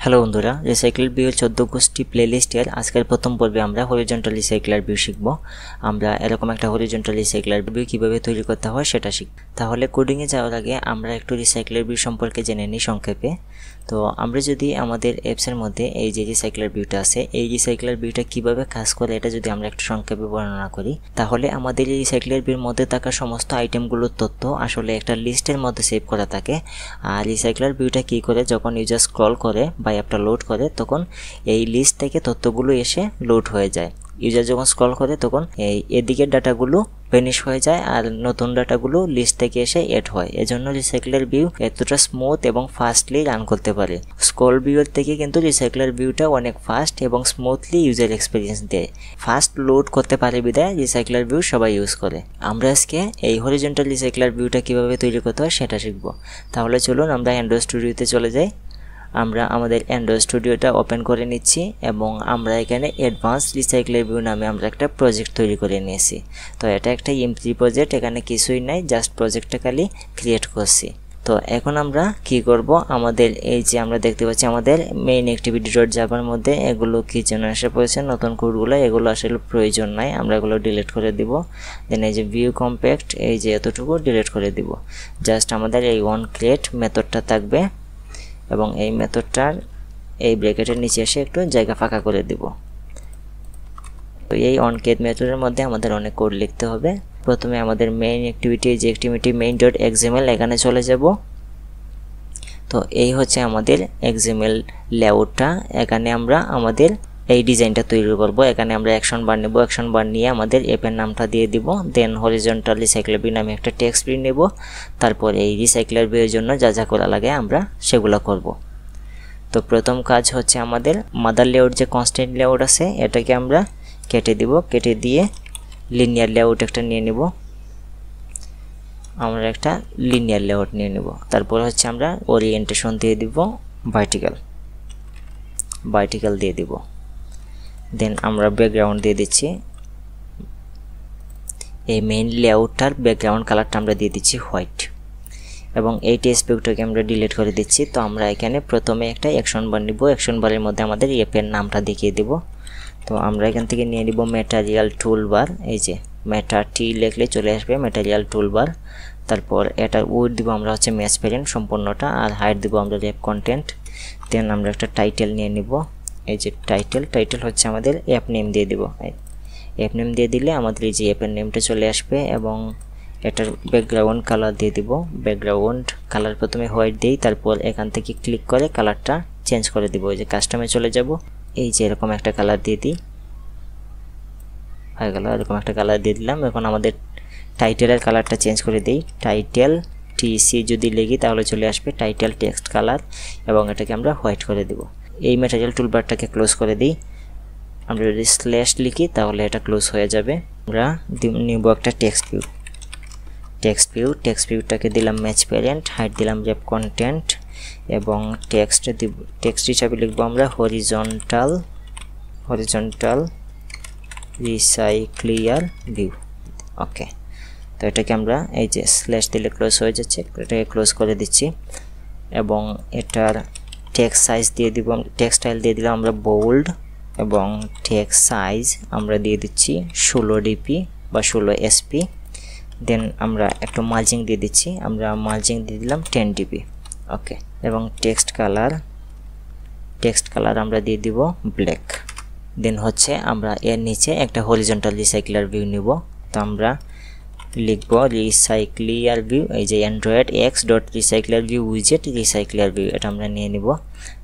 Hello বন্ধুরা, recycle view 14 গোষ্ঠী প্লেলিস্টের আজকের প্রথম পর্বে আমরা হরিজন্টাল রিসাইকেলার ভিউ শিখব। আমরা এরকম একটা হরিজন্টাল রিসাইকেলার ভিউ কিভাবে তৈরি করতে হয় সেটা শিখব। তাহলে কোডিংয়ে যাওয়ার আগে আমরা একটু রিসাইকেলার ভিউ সম্পর্কে জেনে নিই সংক্ষেপে। তো আমরা যদি আমাদের অ্যাপসের মধ্যে এই যে রিসাইকেলার ভিউটা আছে, এই রিসাইকেলার ভিউটা কিভাবে কাজ করে এটা যদি আমরা একটু সংক্ষেপে বর্ণনা করি, তাহলে আমাদের এই রিসাইকেলার ভিউর মধ্যে থাকা সমস্ত আইটেমগুলোর তথ্য আসলে একটা লিস্টের মধ্যে সেভ করা থাকে। আর রিসাইকেলার ভিউটা কি করে, যখন ইউজার স্ক্রল করে বা অ্যাপটা লোড করে তখন এই লিস্ট থেকে তথ্যগুলো এসে লোড হয়ে যায়। ইউজার যখন স্ক্রল করে তখন এই এদিকের ডাটাগুলো ভ্যানিশ হয়ে যায় আর নতুন ডাটাগুলো লিস্ট থেকে এসে এড হয়। এজন্য রিসাইকেলার ভিউ এতটা স্মুথ এবং ফাস্টলি রান করতে পারে। স্ক্রল ভিউর থেকে কিন্তু রিসাইকেলার ভিউটা অনেক ফাস্ট এবং স্মুথলি ইউজার এক্সপিরিয়েন্স দেয়। ফাস্ট লোড করতে পারে বিধায় রিসাইকেলার ভিউ সবাই ইউজ করে। আমরা আজকে এই হরিজন্টাল রিসাইকেলার ভিউটা কিভাবে তৈরি করতে হয় সেটা শিখব। তাহলে চলুন আমরা অ্যান্ড্রয়েড স্টুডিওতে চলে যাই। আমরা আমাদের অ্যান্ড্রয়েড স্টুডিওটা ওপেন করে নিচ্ছি এবং আমরা এখানে অ্যাডভান্স রিসাইকেলার ভিউ নামে আমরা একটা প্রজেক্ট তৈরি করে নিয়েছি। তো এটা একটা এমটি প্রজেক্ট, এখানে কিছুই নাই, জাস্ট প্রজেক্টটা খালি ক্রিয়েট করছি। তো এখন আমরা কি করব, আমাদের এই যে আমরা দেখতে পাচ্ছি আমাদের মেইন অ্যাক্টিভিটি ডট জাভার মধ্যে এগুলো কি যেন এসে পড়েছে নতুন কোডগুলো, এগুলো আসলে প্রয়োজন নাই, আমরা এগুলো ডিলিট করে দিব। দেন এই যে ভিউ কম্প্যাক্ট, এই যে এতটুকু ডিলিট করে দিব। জাস্ট আমাদের এই ওয়ান ক্রিয়েট মেথডটা থাকবে এবং এই মেথডটার এই ব্র্যাকেটের নিচে এসে একটু জায়গা ফাঁকা করে দিব। তো এই অনক্রিয়েট মেথডের মধ্যে আমাদের অনেক কোড লিখতে হবে। প্রথমে আমাদের মেইন অ্যাক্টিভিটি, যে অ্যাক্টিভিটি মেইন ডট এক্সএমএল, এখানে চলে যাব। তো এই হচ্ছে আমাদের এক্সএমএল লেআউটটা। এখানে আমরা আমাদের এই ডিজাইনটা তৈরি করব। এখানে আমরা অ্যাকশন বার নেব, অ্যাকশন বার নিয়ে আমাদের অ্যাপের নামটা দিয়ে দিব। দেন হরিজন্টাল রিসাইকেলার ভিউ নামে একটা টেক্সট প্রিন্ট নেব। তারপর এই রিসাইকেলার ভিউয়ের জন্য যা যা করা লাগে আমরা সেগুলো করব। তো প্রথম কাজ হচ্ছে আমাদের মাদার লেআউট, যে কনস্ট্যান্ট লেআউট আছে এটাকে আমরা কেটে দিব। কেটে দিয়ে লিনিয়ার লেআউট একটা নিয়ে নেব। আমরা একটা লিনিয়ার লেআউট নিয়ে নেব। তারপর হচ্ছে আমরা ওরিয়েন্টেশন দিয়ে দিব ভার্টিক্যাল দিয়ে দিব। দেন আমরা ব্যাকগ্রাউন্ড দিয়ে দিচ্ছি। এই মেইন লেআউটটার ব্যাকগ্রাউন্ড কালারটা আমরা দিয়ে দিচ্ছি হোয়াইট এবং এই টেক্সট ভিউটাকে আমরা ডিলিট করে দিচ্ছি। তো আমরা এখানে প্রথমে একটা অ্যাকশন বার নিব। অ্যাকশন বারের মধ্যে আমাদের অ্যাপের নামটা দেখিয়ে দেব। তো আমরা এখান থেকে নিয়ে নিব ম্যাটেরিয়াল টুলবার। এই যে মেটা টি লিখলে চলে আসবে ম্যাটেরিয়াল টুলবার। তারপর এটার উইডথ দিব আমরা হচ্ছে ম্যাচ প্যারেন্ট সম্পূর্ণটা, আর হাইট দিব আমরা র্যাপ কন্টেন্ট। দেন আমরা একটা টাইটেল নিয়ে নিব। এই যে টাইটেল হচ্ছে আমাদের অ্যাপ নেম দিয়ে দিব। অ্যাপ নেম দিয়ে দিলে আমাদের এই যে অ্যাপের নেমটা চলে আসবে এবং এটার ব্যাকগ্রাউন্ড কালার দিয়ে দিব। ব্যাকগ্রাউন্ড কালার প্রথমে হোয়াইট দিই, তারপর এখান থেকে ক্লিক করে কালারটা চেঞ্জ করে দিব। এই যে কাস্টমে চলে যাব, এই যে এরকম একটা কালার দিয়ে দিই, হয়ে গেল। এরকম একটা কালার দিয়ে দিলাম। এখন আমাদের টাইটেলের কালারটা চেঞ্জ করে দিই। টাইটেল টিসি যদি লিখি তাহলে চলে আসবে টাইটেল টেক্সট কালার এবং এটাকে আমরা হোয়াইট করে দিব। এই ম্যাটেরিয়াল টুলবারটাকে ক্লোজ করে দিই। আমরা যদি স্ল্যাশ লিখি তাহলে এটা ক্লোজ হয়ে যাবে। আমরা নিব একটা টেক্সট ভিউটাকে দিলাম ম্যাচ প্যারেন্ট, হাইট দিলাম র্যাপ কন্টেন্ট এবং টেক্সট হিসাবে লিখবো আমরা হরিজন্টাল রিসাইকেলার ভিউ। ওকে, তো এটাকে আমরা এই যে স্ল্যাশ দিলে ক্লোজ হয়ে যাচ্ছে, এটাকে ক্লোজ করে দিচ্ছি এবং এটার টেক্সট সাইজ দিয়ে দিব, টেক্সট স্টাইল দিয়ে দিলাম আমরা বোল্ড এবং টেক্সট সাইজ আমরা দিয়ে দিচ্ছি 16 ডিপি বা 16 এসপি। দেন আমরা একটু মার্জিং দিয়ে দিচ্ছি, আমরা মার্জিং দিয়ে দিলাম 10 ডিপি। ওকে, এবং টেক্সট কালার আমরা দিয়ে দিব ব্ল্যাক। দেন হচ্ছে আমরা এর নিচে একটা হরিজন্টাল রিসাইকেলার ভিউ নিব। তো আমরা লিখব রিসাইকেলার ভিউ, এই যে Android X dot recycler view উইজেট রিসাইকেলার ভিউ, এটা আমরা নিয়ে নিব।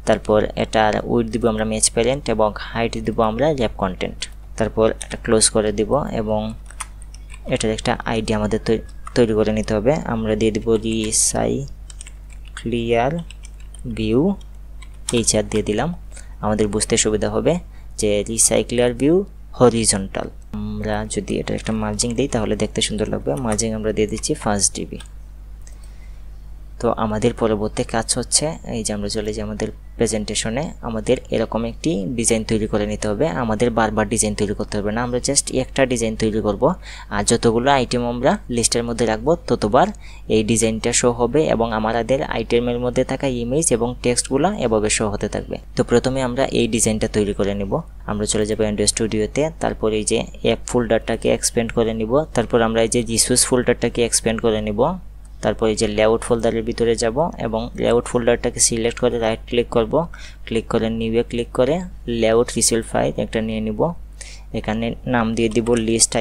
তারপর এটার উইডথ দিব আমরা ম্যাচ প্যারেন্ট এবং হাইট দিব আমরা র্যাপ কন্টেন্ট। তারপর এটা ক্লোজ করে দিব এবং এটার একটা আইডি আমাদের তৈরি করে নিতে হবে। আমরা দিয়ে দিব রিসাইকেলার ভিউ এইচআর দিয়ে দিলাম, আমাদের বুঝতে সুবিধা হবে যে রিসাইকেলার ভিউ হরিজন্টাল। আমরা যদি এটা একটা মার্জিং দিই তাহলে দেখতে সুন্দর লাগবে। মার্জিং আমরা দিয়ে দিচ্ছি 5 ডিবি। তো আমাদের পরবর্তী কাজ হচ্ছে এই যে আমরা চলে যাই আমাদের প্রেজেন্টেশনে। আমাদের এরকম একটি ডিজাইন তৈরি করে নিতে হবে। আমাদের বারবার ডিজাইন তৈরি করতে হবে না, আমরা জাস্ট একটা ডিজাইন তৈরি করব। আর যতগুলো আইটেম আমরা লিস্টের মধ্যে রাখবো ততবার এই ডিজাইনটা শো হবে এবং আমাদের আইটেমের মধ্যে থাকা ইমেজ এবং টেক্সটগুলো এভাবে শো হতে থাকবে। তো প্রথমে আমরা এই ডিজাইনটা তৈরি করে নিব। আমরা চলে যাব অ্যান্ড্রয়েড স্টুডিওতে, তারপর এই যে অ্যাপ ফোল্ডারটাকে এক্সপ্যান্ড করে নিব, তারপর আমরা এই যে জিসুস ফোল্ডারটাকে এক্সপ্যান্ড করে নিব, তারপর এই যে লেআউট ফোল্ডারের ভিতরে যাব এবং লেআউট ফোল্ডারটাকে সিলেক্ট করে রাইট ক্লিক করব, ক্লিক করে নিউয়ে ক্লিক করে লেআউট রিসেল ফাইল একটা নিয়ে নিব। এখানে নাম দিয়ে দিব লিস্ট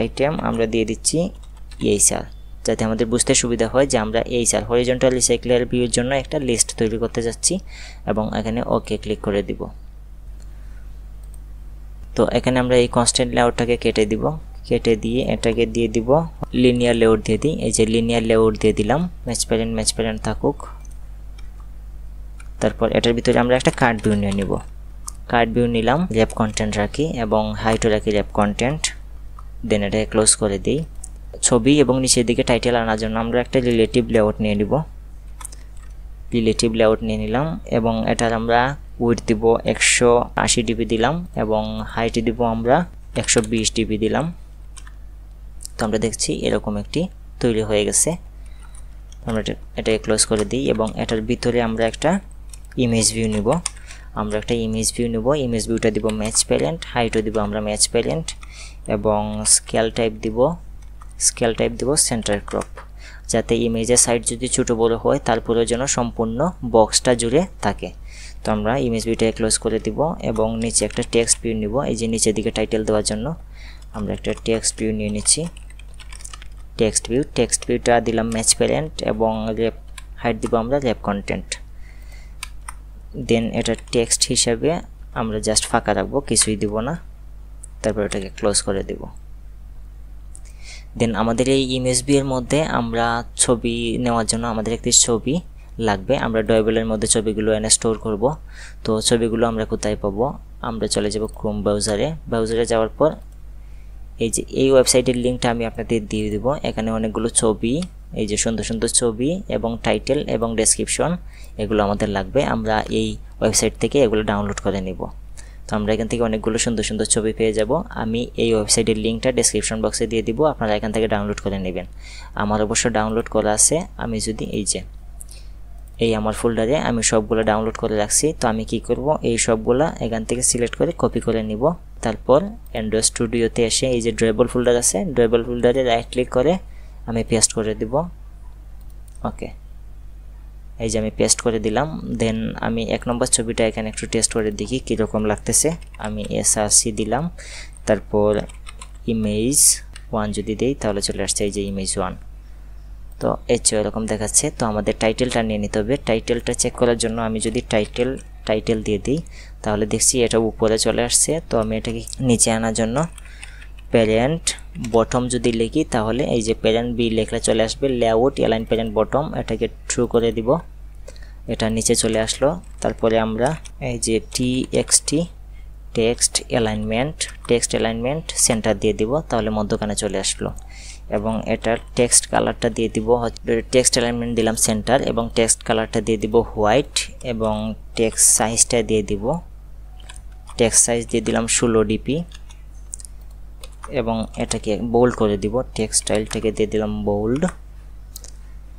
আইটেম আমরা দিয়ে দিচ্ছি এইচআর, যাতে আমাদের বুঝতে সুবিধা হয় যে আমরা এইচআর হরিজন্টাল রিসাইক্লার ভিউর জন্য একটা লিস্ট তৈরি করতে যাচ্ছি এবং এখানে ওকে ক্লিক করে দিব। তো এখানে আমরা এই কনস্ট্যান্ট লেআউটটাকে কেটে দিব, কেটে দিয়ে এটাকে দিয়ে দিব লিনিয়ার লেআউট দিয়ে দিই। এই যে লিনিয়ার লেআউট দিয়ে দিলাম, ম্যাচ প্যারেন্ট থাকুক। তারপর এটার ভিতরে আমরা একটা কার্ড ভিউ নিয়ে নিব। কার্ড ভিউ নিলাম, র্যাপ কন্টেন্ট রাখি এবং হাইটও রাখি র্যাপ কন্টেন্ট, দেন এটাকে ক্লোজ করে দিই। ছবি এবং নিচের দিকে টাইটেল আনার জন্য আমরা একটা রিলেটিভ লেআউট নিয়ে নিব। রিলেটিভ লেআউট নিয়ে নিলাম এবং এটার আমরা উইডথ দিব 180 ডিবি দিলাম এবং হাইট দিব আমরা 120 ডিবি দিলাম। তো আমরা দেখছি এরকম একটি তৈরি হয়ে গেছে। আমরা এটাকে ক্লোজ করে দিই এবং এটার ভিতরে আমরা একটা ইমেজ ভিউ নিব। ইমেজ ভিউটা দিব ম্যাচ প্যারেন্ট, হাইটও দিব আমরা ম্যাচ প্যারেন্ট এবং স্কেল টাইপ দিব সেন্টার ক্রপ, যাতে ইমেজের সাইজ যদি ছোটো বড়ো হয় তারপরে যেন সম্পূর্ণ বক্সটা জুড়ে থাকে। তো আমরা ইমেজ ভিউটাকে ক্লোজ করে দিব এবং নিচে একটা টেক্সট ভিউ নিব। এই যে নিচের দিকে টাইটেল দেওয়ার জন্য আমরা একটা টেক্সট ভিউ নিয়ে নিচ্ছি। টেক্সট ভিউটা দিলাম ম্যাচ প্যারেন্ট এবং হাইট দিব আমরা র্যাপ কন্টেন্ট। দেন এটা টেক্সট হিসাবে আমরা জাস্ট ফাঁকা রাখবো, কিছুই দিব না। তারপর এটাকে ক্লোজ করে দিব। দেন আমাদের এই ইমেজ ভিউয়ের মধ্যে আমরা ছবি নেওয়ার জন্য আমাদের একটি ছবি লাগবে। আমরা ড্রয়েবলের মধ্যে ছবিগুলো এনে স্টোর করব। তো ছবিগুলো আমরা কোথায় পাবো? আমরা চলে যাব ক্রোম ব্রাউজারে যাওয়ার পর এই যে এই ওয়েবসাইটের লিঙ্কটা আমি আপনাদের দিয়ে দেব। এখানে অনেকগুলো ছবি, এই যে সুন্দর ছবি এবং টাইটেল এবং ডেসক্রিপশন এগুলো আমাদের লাগবে। আমরা এই ওয়েবসাইট থেকে এগুলো ডাউনলোড করে নিব। তো আমরা এখান থেকে অনেকগুলো সুন্দর ছবি পেয়ে যাব। আমি এই ওয়েবসাইটের লিঙ্কটা ডেসক্রিপশন বক্সে দিয়ে দিব, আপনারা এখান থেকে ডাউনলোড করে নেবেন। আমার অবশ্য ডাউনলোড করা আছে। আমি যদি এই আমার ফোল্ডারে আমি সবগুলো ডাউনলোড করে রাখছি। তো আমি কি করব, এই সবগুলা এখান থেকে সিলেক্ট করে কপি করে নিব। তারপর অ্যান্ড্রয়েড স্টুডিওতে এসে এই যে ড্রয়েবল ফোল্ডার আছে, ড্রয়েবল ফোল্ডারে রাইট ক্লিক করে আমি পেস্ট করে দিব। ওকে, এই যে আমি পেস্ট করে দিলাম। দেন আমি 1 নম্বর ছবিটা এখানে একটু টেস্ট করে দেখি কীরকম লাগতেছে। আমি SRC দিলাম, তারপর ইমেজ 1 যদি দেই তাহলে চলে আসছে এই যে ইমেজ 1। তো এরকম দেখাচ্ছে। তো আমাদের টাইটেলটা নিয়ে নিতে হবে। টাইটেলটা চেক করার জন্য আমি যদি টাইটেল দিয়ে দিই তাহলে দেখছি এটা উপরে চলে আসছে। তো আমি এটাকে নিচে আনার জন্য প্যারেন্ট বটম যদি লিখি তাহলে এই যে প্যারেন্ট বি লেখলে চলে আসবে। লেআউট অ্যালাইন প্যারেন্ট বটম এটাকে ট্রু করে দিব, এটা নিচে চলে আসলো। তারপরে আমরা এই যে টেক্সট অ্যালাইনমেন্ট সেন্টার দিয়ে দিব, তাহলে মধ্যখানে চলে আসলো। এবং এটা টেক্সট কালারটা দিয়ে দিব, টেক্সট অ্যালাইনমেন্ট দিলাম সেন্টার এবং টেক্সট কালারটা দিয়ে দিব হোয়াইট এবং টেক্সট সাইজটা দিয়ে দিব, টেক্সট সাইজ দিয়ে দিলাম 16 ডিপি এবং এটাকে বোল্ড করে দিব। টেক্সট স্টাইলটাকে দিয়ে দিলাম বোল্ড।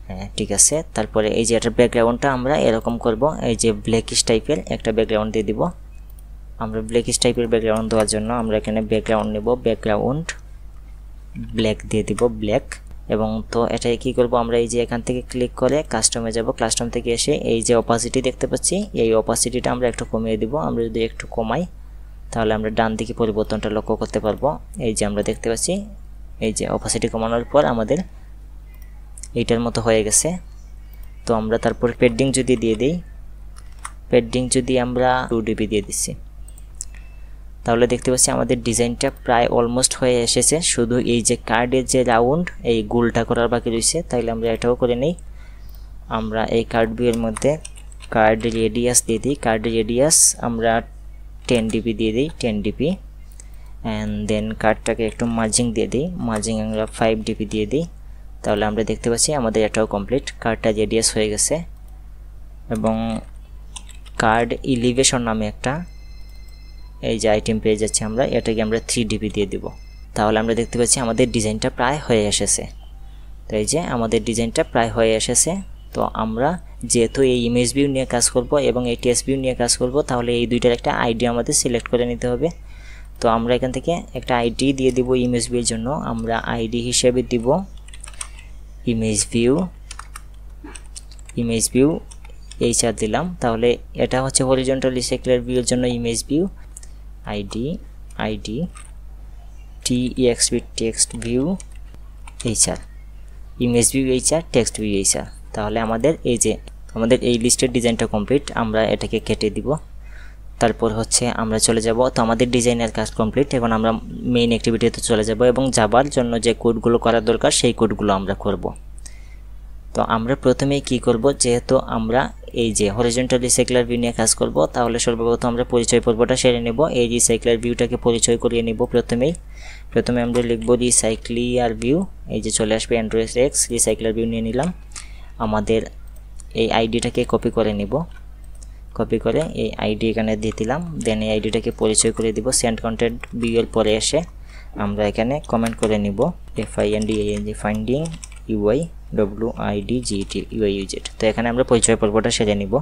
হ্যাঁ, ঠিক আছে। তারপরে এই যে এটার ব্যাকগ্রাউন্ডটা আমরা এরকম করব, এই যে ব্ল্যাকিশ টাইপের একটা ব্যাকগ্রাউন্ড দিয়ে দিব। আমরা ব্ল্যাকিশ টাইপের ব্যাকগ্রাউন্ড দেওয়ার জন্য আমরা এখানে ব্যাকগ্রাউন্ড নেব, ব্যাকগ্রাউন্ড ব্ল্যাক দিয়ে দিব, ব্ল্যাক। এবং তো এটাই কি করব, আমরা এই যে এখান থেকে ক্লিক করে কাস্টমে যাব। কাস্টম থেকে এসে এই যে অপাসিটি দেখতে পাচ্ছি, এই অপাসিটিটা আমরা একটু কমিয়ে দিব। আমরা যদি একটু কমাই তাহলে আমরা ডান দিকে পরিবর্তনটা লক্ষ্য করতে পারবো। এই যে আমরা দেখতে পাচ্ছি এই যে অপাসিটি কমানোর পর আমাদের এইটার মতো হয়ে গেছে। তো আমরা তারপর পেডিং যদি দিয়ে দিই, পেডিং যদি আমরা 2 ডিবি দিয়ে দিচ্ছি তাহলে দেখতে পাচ্ছি আমাদের ডিজাইনটা প্রায় অলমোস্ট হয়ে এসেছে। শুধু এই যে কার্ডের যে রাউন্ড এই গোলটা করার বাকি রয়েছে, তাইলে আমরা এটাও করে নেই। আমরা এই কার্ড ভিউয়ের মধ্যে কার্ড রেডিয়াস দিয়ে দিই। কার্ড রেডিয়াস আমরা 10 ডিবি দিয়ে দিই, 10 ডিবি। অ্যান্ড দেন কার্ডটাকে একটু মার্জিং দিয়ে দিই, মার্জিং আমরা 5 ডিবি দিয়ে দিই। তাহলে আমরা দেখতে পাচ্ছি আমাদের এটাও কমপ্লিট। কার্ডটা রেডিয়াস হয়ে গেছে এবং কার্ড এলিভেশন নামে একটা এই যে আইটেম পেয়ে যাচ্ছি আমরা, এটাকে আমরা 3dp দিয়ে দিব। তাহলে আমরা দেখতে পাচ্ছি আমাদের ডিজাইনটা প্রায় হয়ে এসেছে। তো এই যে আমাদের ডিজাইনটা প্রায় হয়ে এসেছে। তো আমরা যেহেতু এই ইমেজ ভিউ নিয়ে কাজ করব এবং এই টেক্সট ভিউ নিয়ে কাজ করব, তাহলে এই দুইটার একটা আইডি আমাদের সিলেক্ট করে নিতে হবে। তো আমরা এখান থেকে একটা আইডি দিয়ে দিব ইমেজ ভিউর জন্য। আমরা আইডি হিসেবে দিব ইমেজ ভিউ HR দিলাম। তাহলে এটা হচ্ছে হরিজন্টাল রিসাইক্লার ভিউর জন্য image view ID TEXT text view HR, image view HR, text view HR। তাহলে আমাদের এই লিস্টের ডিজাইনটা কমপ্লিট। আমরা এটাকে কেটে দিব। তারপর হচ্ছে আমরা চলে যাব। তো আমাদের ডিজাইনের কাজ কমপ্লিট। এখন আমরা মেইন অ্যাক্টিভিটিতে চলে যাব এবং যাবার জন্য যে কোডগুলো করা দরকার সেই কোডগুলো আমরা করব। তো আমরা প্রথমেই কি করব, যেহেতু আমরা এই যে হরিজন্টাল রিসাইক্লার ভিউ নিয়ে কাজ করব, তাহলে সর্বপ্রথম আমরা পরিচয় পর্বটা সেরে নেব। এই রিসাইক্লার ভিউটাকে পরিচয় করিয়ে নেব। প্রথমে আমরা লিখব রিসাইক্লিয়ার ভিউ। এই যে চলে আসবে অ্যান্ড্রয়েড এক্স, রিসাইক্লার ভিউ নিয়ে নিলাম। আমাদের এই আইডিটাকে কপি করে নিব। কপি করে এই আইডি এখানে দিয়ে দিলাম। দেন এই আইডিটাকে পরিচয় করে দিব। সেন্ড কন্টেন্ট ভিউ এর পরে এসে আমরা এখানে কমেন্ট করে নিব ফাইন্ডিং UIWIDGET UIUZ। তো এখানে আমরা পরিচয় পর্বটা সেরে নিব।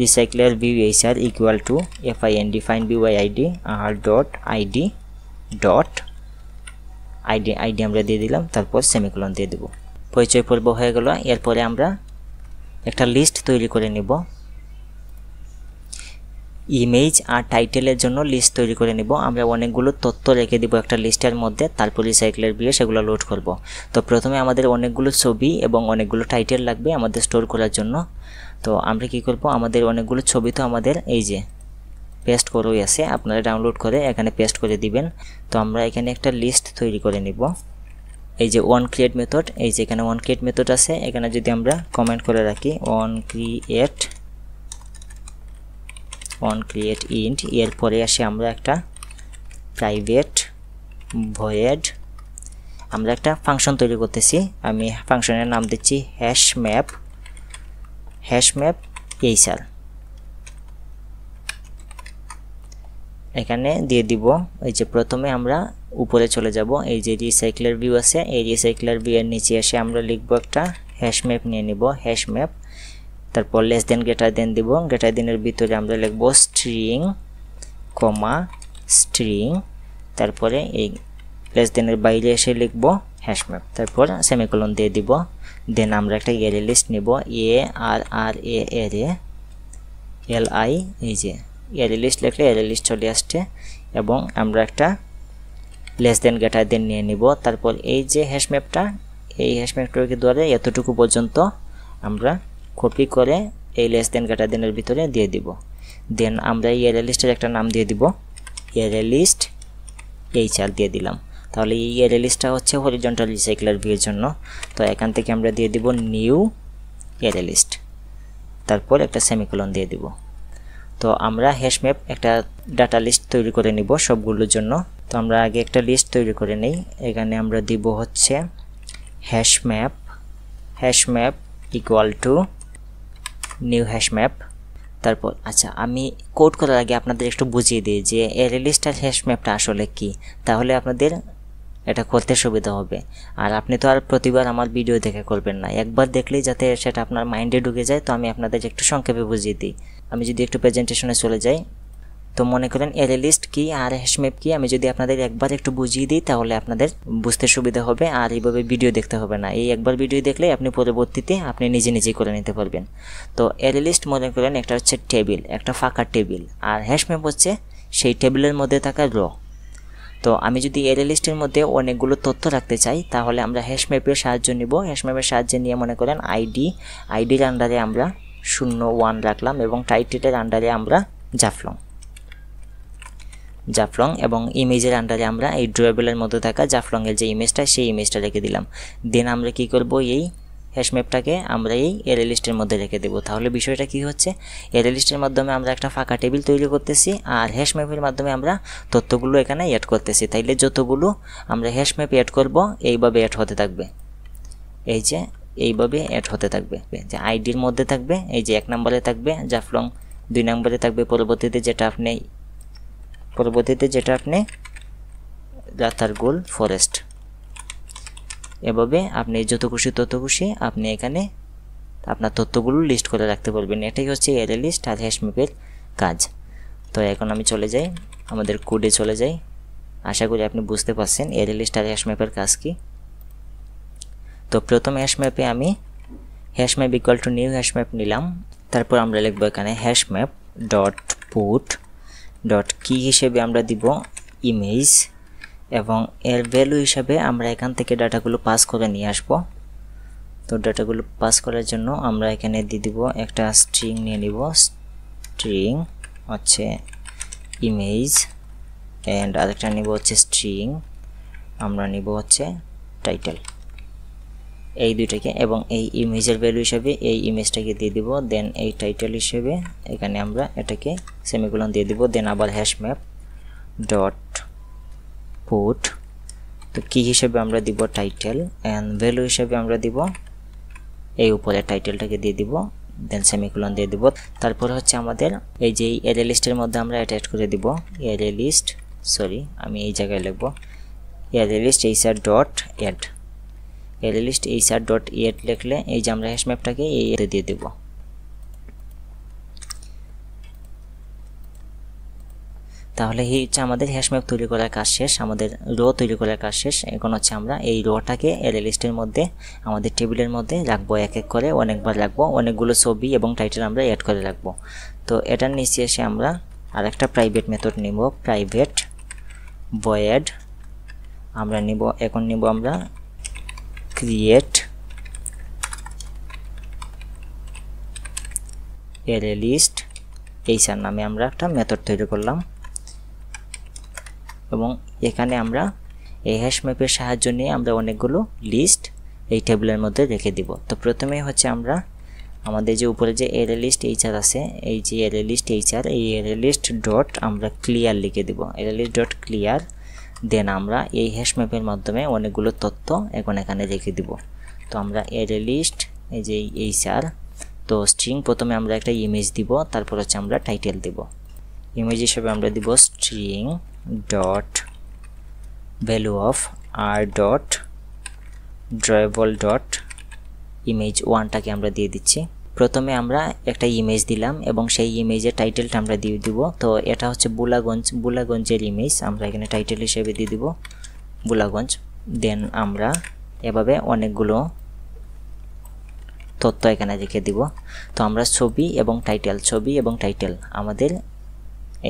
রিসাইক্লার view HR equal to find BYID r.id আমরা দিয়ে দিলাম। তারপর সেমিকোলন দিয়ে দেব। পরিচয় পর্ব হয়ে গেল। এরপরে আমরা একটা লিস্ট তৈরি করে নিব। ইমেজ আর টাইটেলের জন্য লিস্ট তৈরি করে নিব। আমরা অনেকগুলো তথ্য রেখে দিব একটা লিস্টের মধ্যে, তারপর রিসাইক্লার ভিউয়ে সেগুলো লোড করব। তো প্রথমে আমাদের অনেকগুলো ছবি এবং অনেকগুলো টাইটেল লাগবে আমাদের স্টোর করার জন্য। তো আমরা কি করব, আমাদের অনেকগুলো ছবি তো আমাদের এই যে পেস্ট করেই আছে, আপনারা ডাউনলোড করে এখানে পেস্ট করে দিবেন। তো আমরা এখানে একটা লিস্ট তৈরি করে নিব। এই যে ওয়ান ক্রিয়েট মেথড, এই যে এখানে ওয়ান ক্রিয়েট মেথড আছে, এখানে যদি আমরা কমেন্ট করে রাখি ওয়ান ক্রিয়েট ইন্ট, এরপরে আসে আমরা একটা প্রাইভেট ভয়েড, আমরা একটা ফাংশন তৈরি করতেছি। আমি ফাংশনের নাম দিচ্ছি হ্যাশম্যাপ HR। এখানে দিয়ে দিব এই যে প্রথমে আমরা উপরে চলে যাব। এই যে রিসাইক্লার ভিউ আছে, এই রিসাইক্লার ভিউ এর নিচে এসে আমরা লিখব একটা হ্যাশম্যাপ নিয়ে নিব, হ্যাশম্যাপ। তারপর লেস দেন গ্রেটার দেন দিব। গ্রেটার দেনের ভিতরে আমরা লিখব স্ট্রিং, তারপরে এই লেস দেনের বাইরে এসে লিখব হ্যাশম্যাপ, তারপর সেমিকোলন দিয়ে দিব। দেন আমরা একটা অ্যারে লিস্ট নিব, ARRALI, এই যে অ্যারে লিস্ট লিখলে অ্যারে লিস্ট চলে আসছে। এবং আমরা একটা লেস দেন গ্রেটার দেন নিয়ে নিব। তারপর এই যে হ্যাশম্যাপটা, এই হ্যাশম্যাপটাকে ধরে এতটুকু পর্যন্ত আমরা কপি করে এই লেস দেন গ্রেটার দেনের ভিতরে দিয়ে দিব। দেন আমরা এই অ্যারে লিস্টের একটা নাম দিয়ে দিব, অ্যারে লিস্ট HR দিয়ে দিলাম। তাহলে এই অ্যারে লিস্টটা হচ্ছে হরিজন্টাল রিসাইক্লার ভিউয়ের জন্য। তো এখান থেকে আমরা দিয়ে দিব নিউ অ্যারে লিস্ট, তারপর একটা সেমিকোলন দিয়ে দিব। তো আমরা হ্যাশম্যাপ একটা ডাটা লিস্ট তৈরি করে নিব সবগুলোর জন্য। তো আমরা আগে একটা লিস্ট তৈরি করে নেই। এখানে আমরা দিব হচ্ছে হ্যাশম্যাপ ইকুয়াল টু নিউ হ্যাশম্যাপ। তারপর আচ্ছা, আমি কোড করার আগে আপনাদের একটু বুঝিয়ে দিই যে অ্যারে লিস্ট আর হ্যাশম্যাপটা আসলে কি, তাহলে আপনাদের এটা করতে সুবিধা হবে। আর আপনি তো আর প্রতিবার আমার ভিডিও দেখে করবেন না, একবার দেখলেই যাতে সেটা আপনার মাইন্ডে ঢুকে যায়। তো আমি আপনাদের একটু সংক্ষেপে বুঝিয়ে দিই। আমি যদি একটু প্রেজেন্টেশনে চলে যাই, তো মনে করেন অ্যারে লিস্ট কি আর হ্যাশম্যাপ কি, আমি যদি আপনাদের একবার একটু বুঝিয়ে দিই তাহলে আপনাদের বুঝতে সুবিধা হবে আর এইভাবে ভিডিও দেখতে হবে না। এই একবার ভিডিও দেখলে আপনি পরবর্তীতে আপনি নিজেই করে নিতে পারবেন। তো অ্যারে লিস্ট মনে করেন একটা হচ্ছে টেবিল, একটা ফাঁকা টেবিল, আর হ্যাশম্যাপ হচ্ছে সেই টেবিলের মধ্যে থাকা র। তো আমি যদি অ্যারে লিস্টের মধ্যে অনেকগুলো তথ্য রাখতে চাই তাহলে আমরা হ্যাশম্যাপের সাহায্য নিব। হ্যাশম্যাপের সাহায্যে নিয়ে মনে করেন আইডির আন্ডারে আমরা 01 রাখলাম এবং টাইটেলের আন্ডারে আমরা জাফলং এবং ইমেজের আন্ডারে আমরা এই ড্রয়েবলের মধ্যে থাকা জাফলংয়ের যে ইমেজটা সেই ইমেজটা রেখে দিলাম। দেন আমরা কি করব, এই হ্যাশম্যাপটাকে আমরা এই অ্যারে লিস্টের মধ্যে রেখে দেব। তাহলে বিষয়টা কি হচ্ছে, অ্যারে লিস্টের মাধ্যমে আমরা একটা ফাঁকা টেবিল তৈরি করতেছি আর হ্যাশম্যাপের মাধ্যমে আমরা তথ্যগুলো এখানে অ্যাড করতেছি। তাইলে যতগুলো আমরা হ্যাশম্যাপ অ্যাড করব এইভাবে অ্যাড হতে থাকবে। এই যে এইভাবে অ্যাড হতে থাকবে, যে আইডির মধ্যে থাকবে, এই যে 1 নম্বরে থাকবে জাফলং, 2 নম্বরে থাকবে পরবর্তীতে যেটা আপনি রাতারগুল ফরেস্ট। এভাবে আপনি যত খুশি তত খুশি আপনি এখানে আপনার তথ্যগুলো লিস্ট করে রাখতে পারবেন। এটাই হচ্ছে অ্যারে লিস্ট আর হ্যাশ ম্যাপের কাজ। তো এখন আমি চলে যাই, আমাদের কোডে চলে যাই। আশা করি আপনি বুঝতে পারছেন অ্যারে লিস্ট আর হ্যাশ ম্যাপের কাজ কি। তো প্রথম হ্যাশ ম্যাপে আমি hash map equal to new hash map নিলাম। তারপর আমরা লিখব এখানে hash map dot put dot কি হিসেবে আমরা দিব ইমেজ, এবং এর ভ্যালু হিসাবে আমরা এখান থেকে ডাটাগুলো পাস করে নিয়ে আসব। তো ডাটাগুলো পাস করার জন্য আমরা এখানে দিয়ে দিব একটা স্ট্রিং নিয়ে নিব, স্ট্রিং হচ্ছে ইমেজ, অ্যান্ড আরেকটা নিব হচ্ছে স্ট্রিং, আমরা নিব হচ্ছে টাইটেল, এই দুইটাকে, এবং এই ইমেজের ভ্যালু হিসেবে এই ইমেজটাকে দিয়ে দিব। দেন এই টাইটেল হিসেবে এখানে আমরা এটাকে সেমিকোলন দিয়ে দিব। দেন আবার হ্যাশ ম্যাপ ডট পুট, তো কি হিসেবে আমরা দিব টাইটেল, অ্যান্ড ভ্যালু হিসেবে আমরা দিব এই উপরে টাইটেলটাকে দিয়ে দিব। দেন সেমিকোলন দিয়ে দিব। তারপর হচ্ছে আমাদের এই যে অ্যারে লিস্টের মধ্যে আমরা অ্যাড করে দিব অ্যারে লিস্ট, আমি এই জায়গায় লিখব array list HR dot add, array list HR dot add লিখলে এই যে আমরা হ্যাশ ম্যাপটাকে এই দিয়ে দেব। তাহলে এই হচ্ছে আমাদের হ্যাশ ম্যাপ তৈরি করার কাজ শেষ, আমাদের রো তৈরি করার কাজ শেষ। এখন হচ্ছে আমরা এই রোটাকে অ্যারে লিস্টের মধ্যে আমাদের টেবিলের মধ্যে রাখবো, এক এক করে অনেকবার রাখবো, অনেকগুলো ছবি এবং টাইটেল আমরা অ্যাড করে রাখবো। তো এটার নিচে এসে আমরা আরেকটা প্রাইভেট মেথড নিব, প্রাইভেট ভয়েড আমরা নিব। এখন নিব আমরা ক্রিয়েট অ্যারে লিস্ট এইচআর নামে আমরা একটা মেথড তৈরি করলাম, এবং এখানে আমরা এই হ্যাশ ম্যাপের সাহায্য নিয়ে আমরা অনেকগুলো লিস্ট এই টেবিলের মধ্যে রেখে দিব। তো প্রথমে হচ্ছে আমরা আমাদের যে উপরে যে অ্যারে লিস্ট এইচআর আছে, এই যে অ্যারে লিস্ট এইচআর, এই অ্যারে লিস্ট ডট আমরা ক্লিয়ার লিখে দিব, অ্যারে লিস্ট ডট ক্লিয়ার। দেন আমরা এই হ্যাশ ম্যাপের মাধ্যমে অনেকগুলো তথ্য এখন এখানে রেখে দিব। তো আমরা অ্যারে লিস্ট এই যে এইচআর, তো স্ট্রিং প্রথমে আমরা একটা ইমেজ দিব, তারপর হচ্ছে আমরা টাইটেল দিব। ইমেজ হিসেবে আমরা দিব string dot value of R dot drawable dot image 1টাকে আমরা দিয়ে দিচ্ছি। প্রথমে আমরা একটা ইমেজ দিলাম এবং সেই ইমেজের টাইটেলটা আমরা দিয়ে দিব। তো এটা হচ্ছে বুলাগঞ্জের ইমেজ, আমরা এখানে টাইটেল হিসেবে দিয়ে দিব বুলাগঞ্জ। দেন আমরা এভাবে অনেকগুলো তথ্য এখানে রেখে দিব। তো আমরা ছবি এবং টাইটেল আমাদের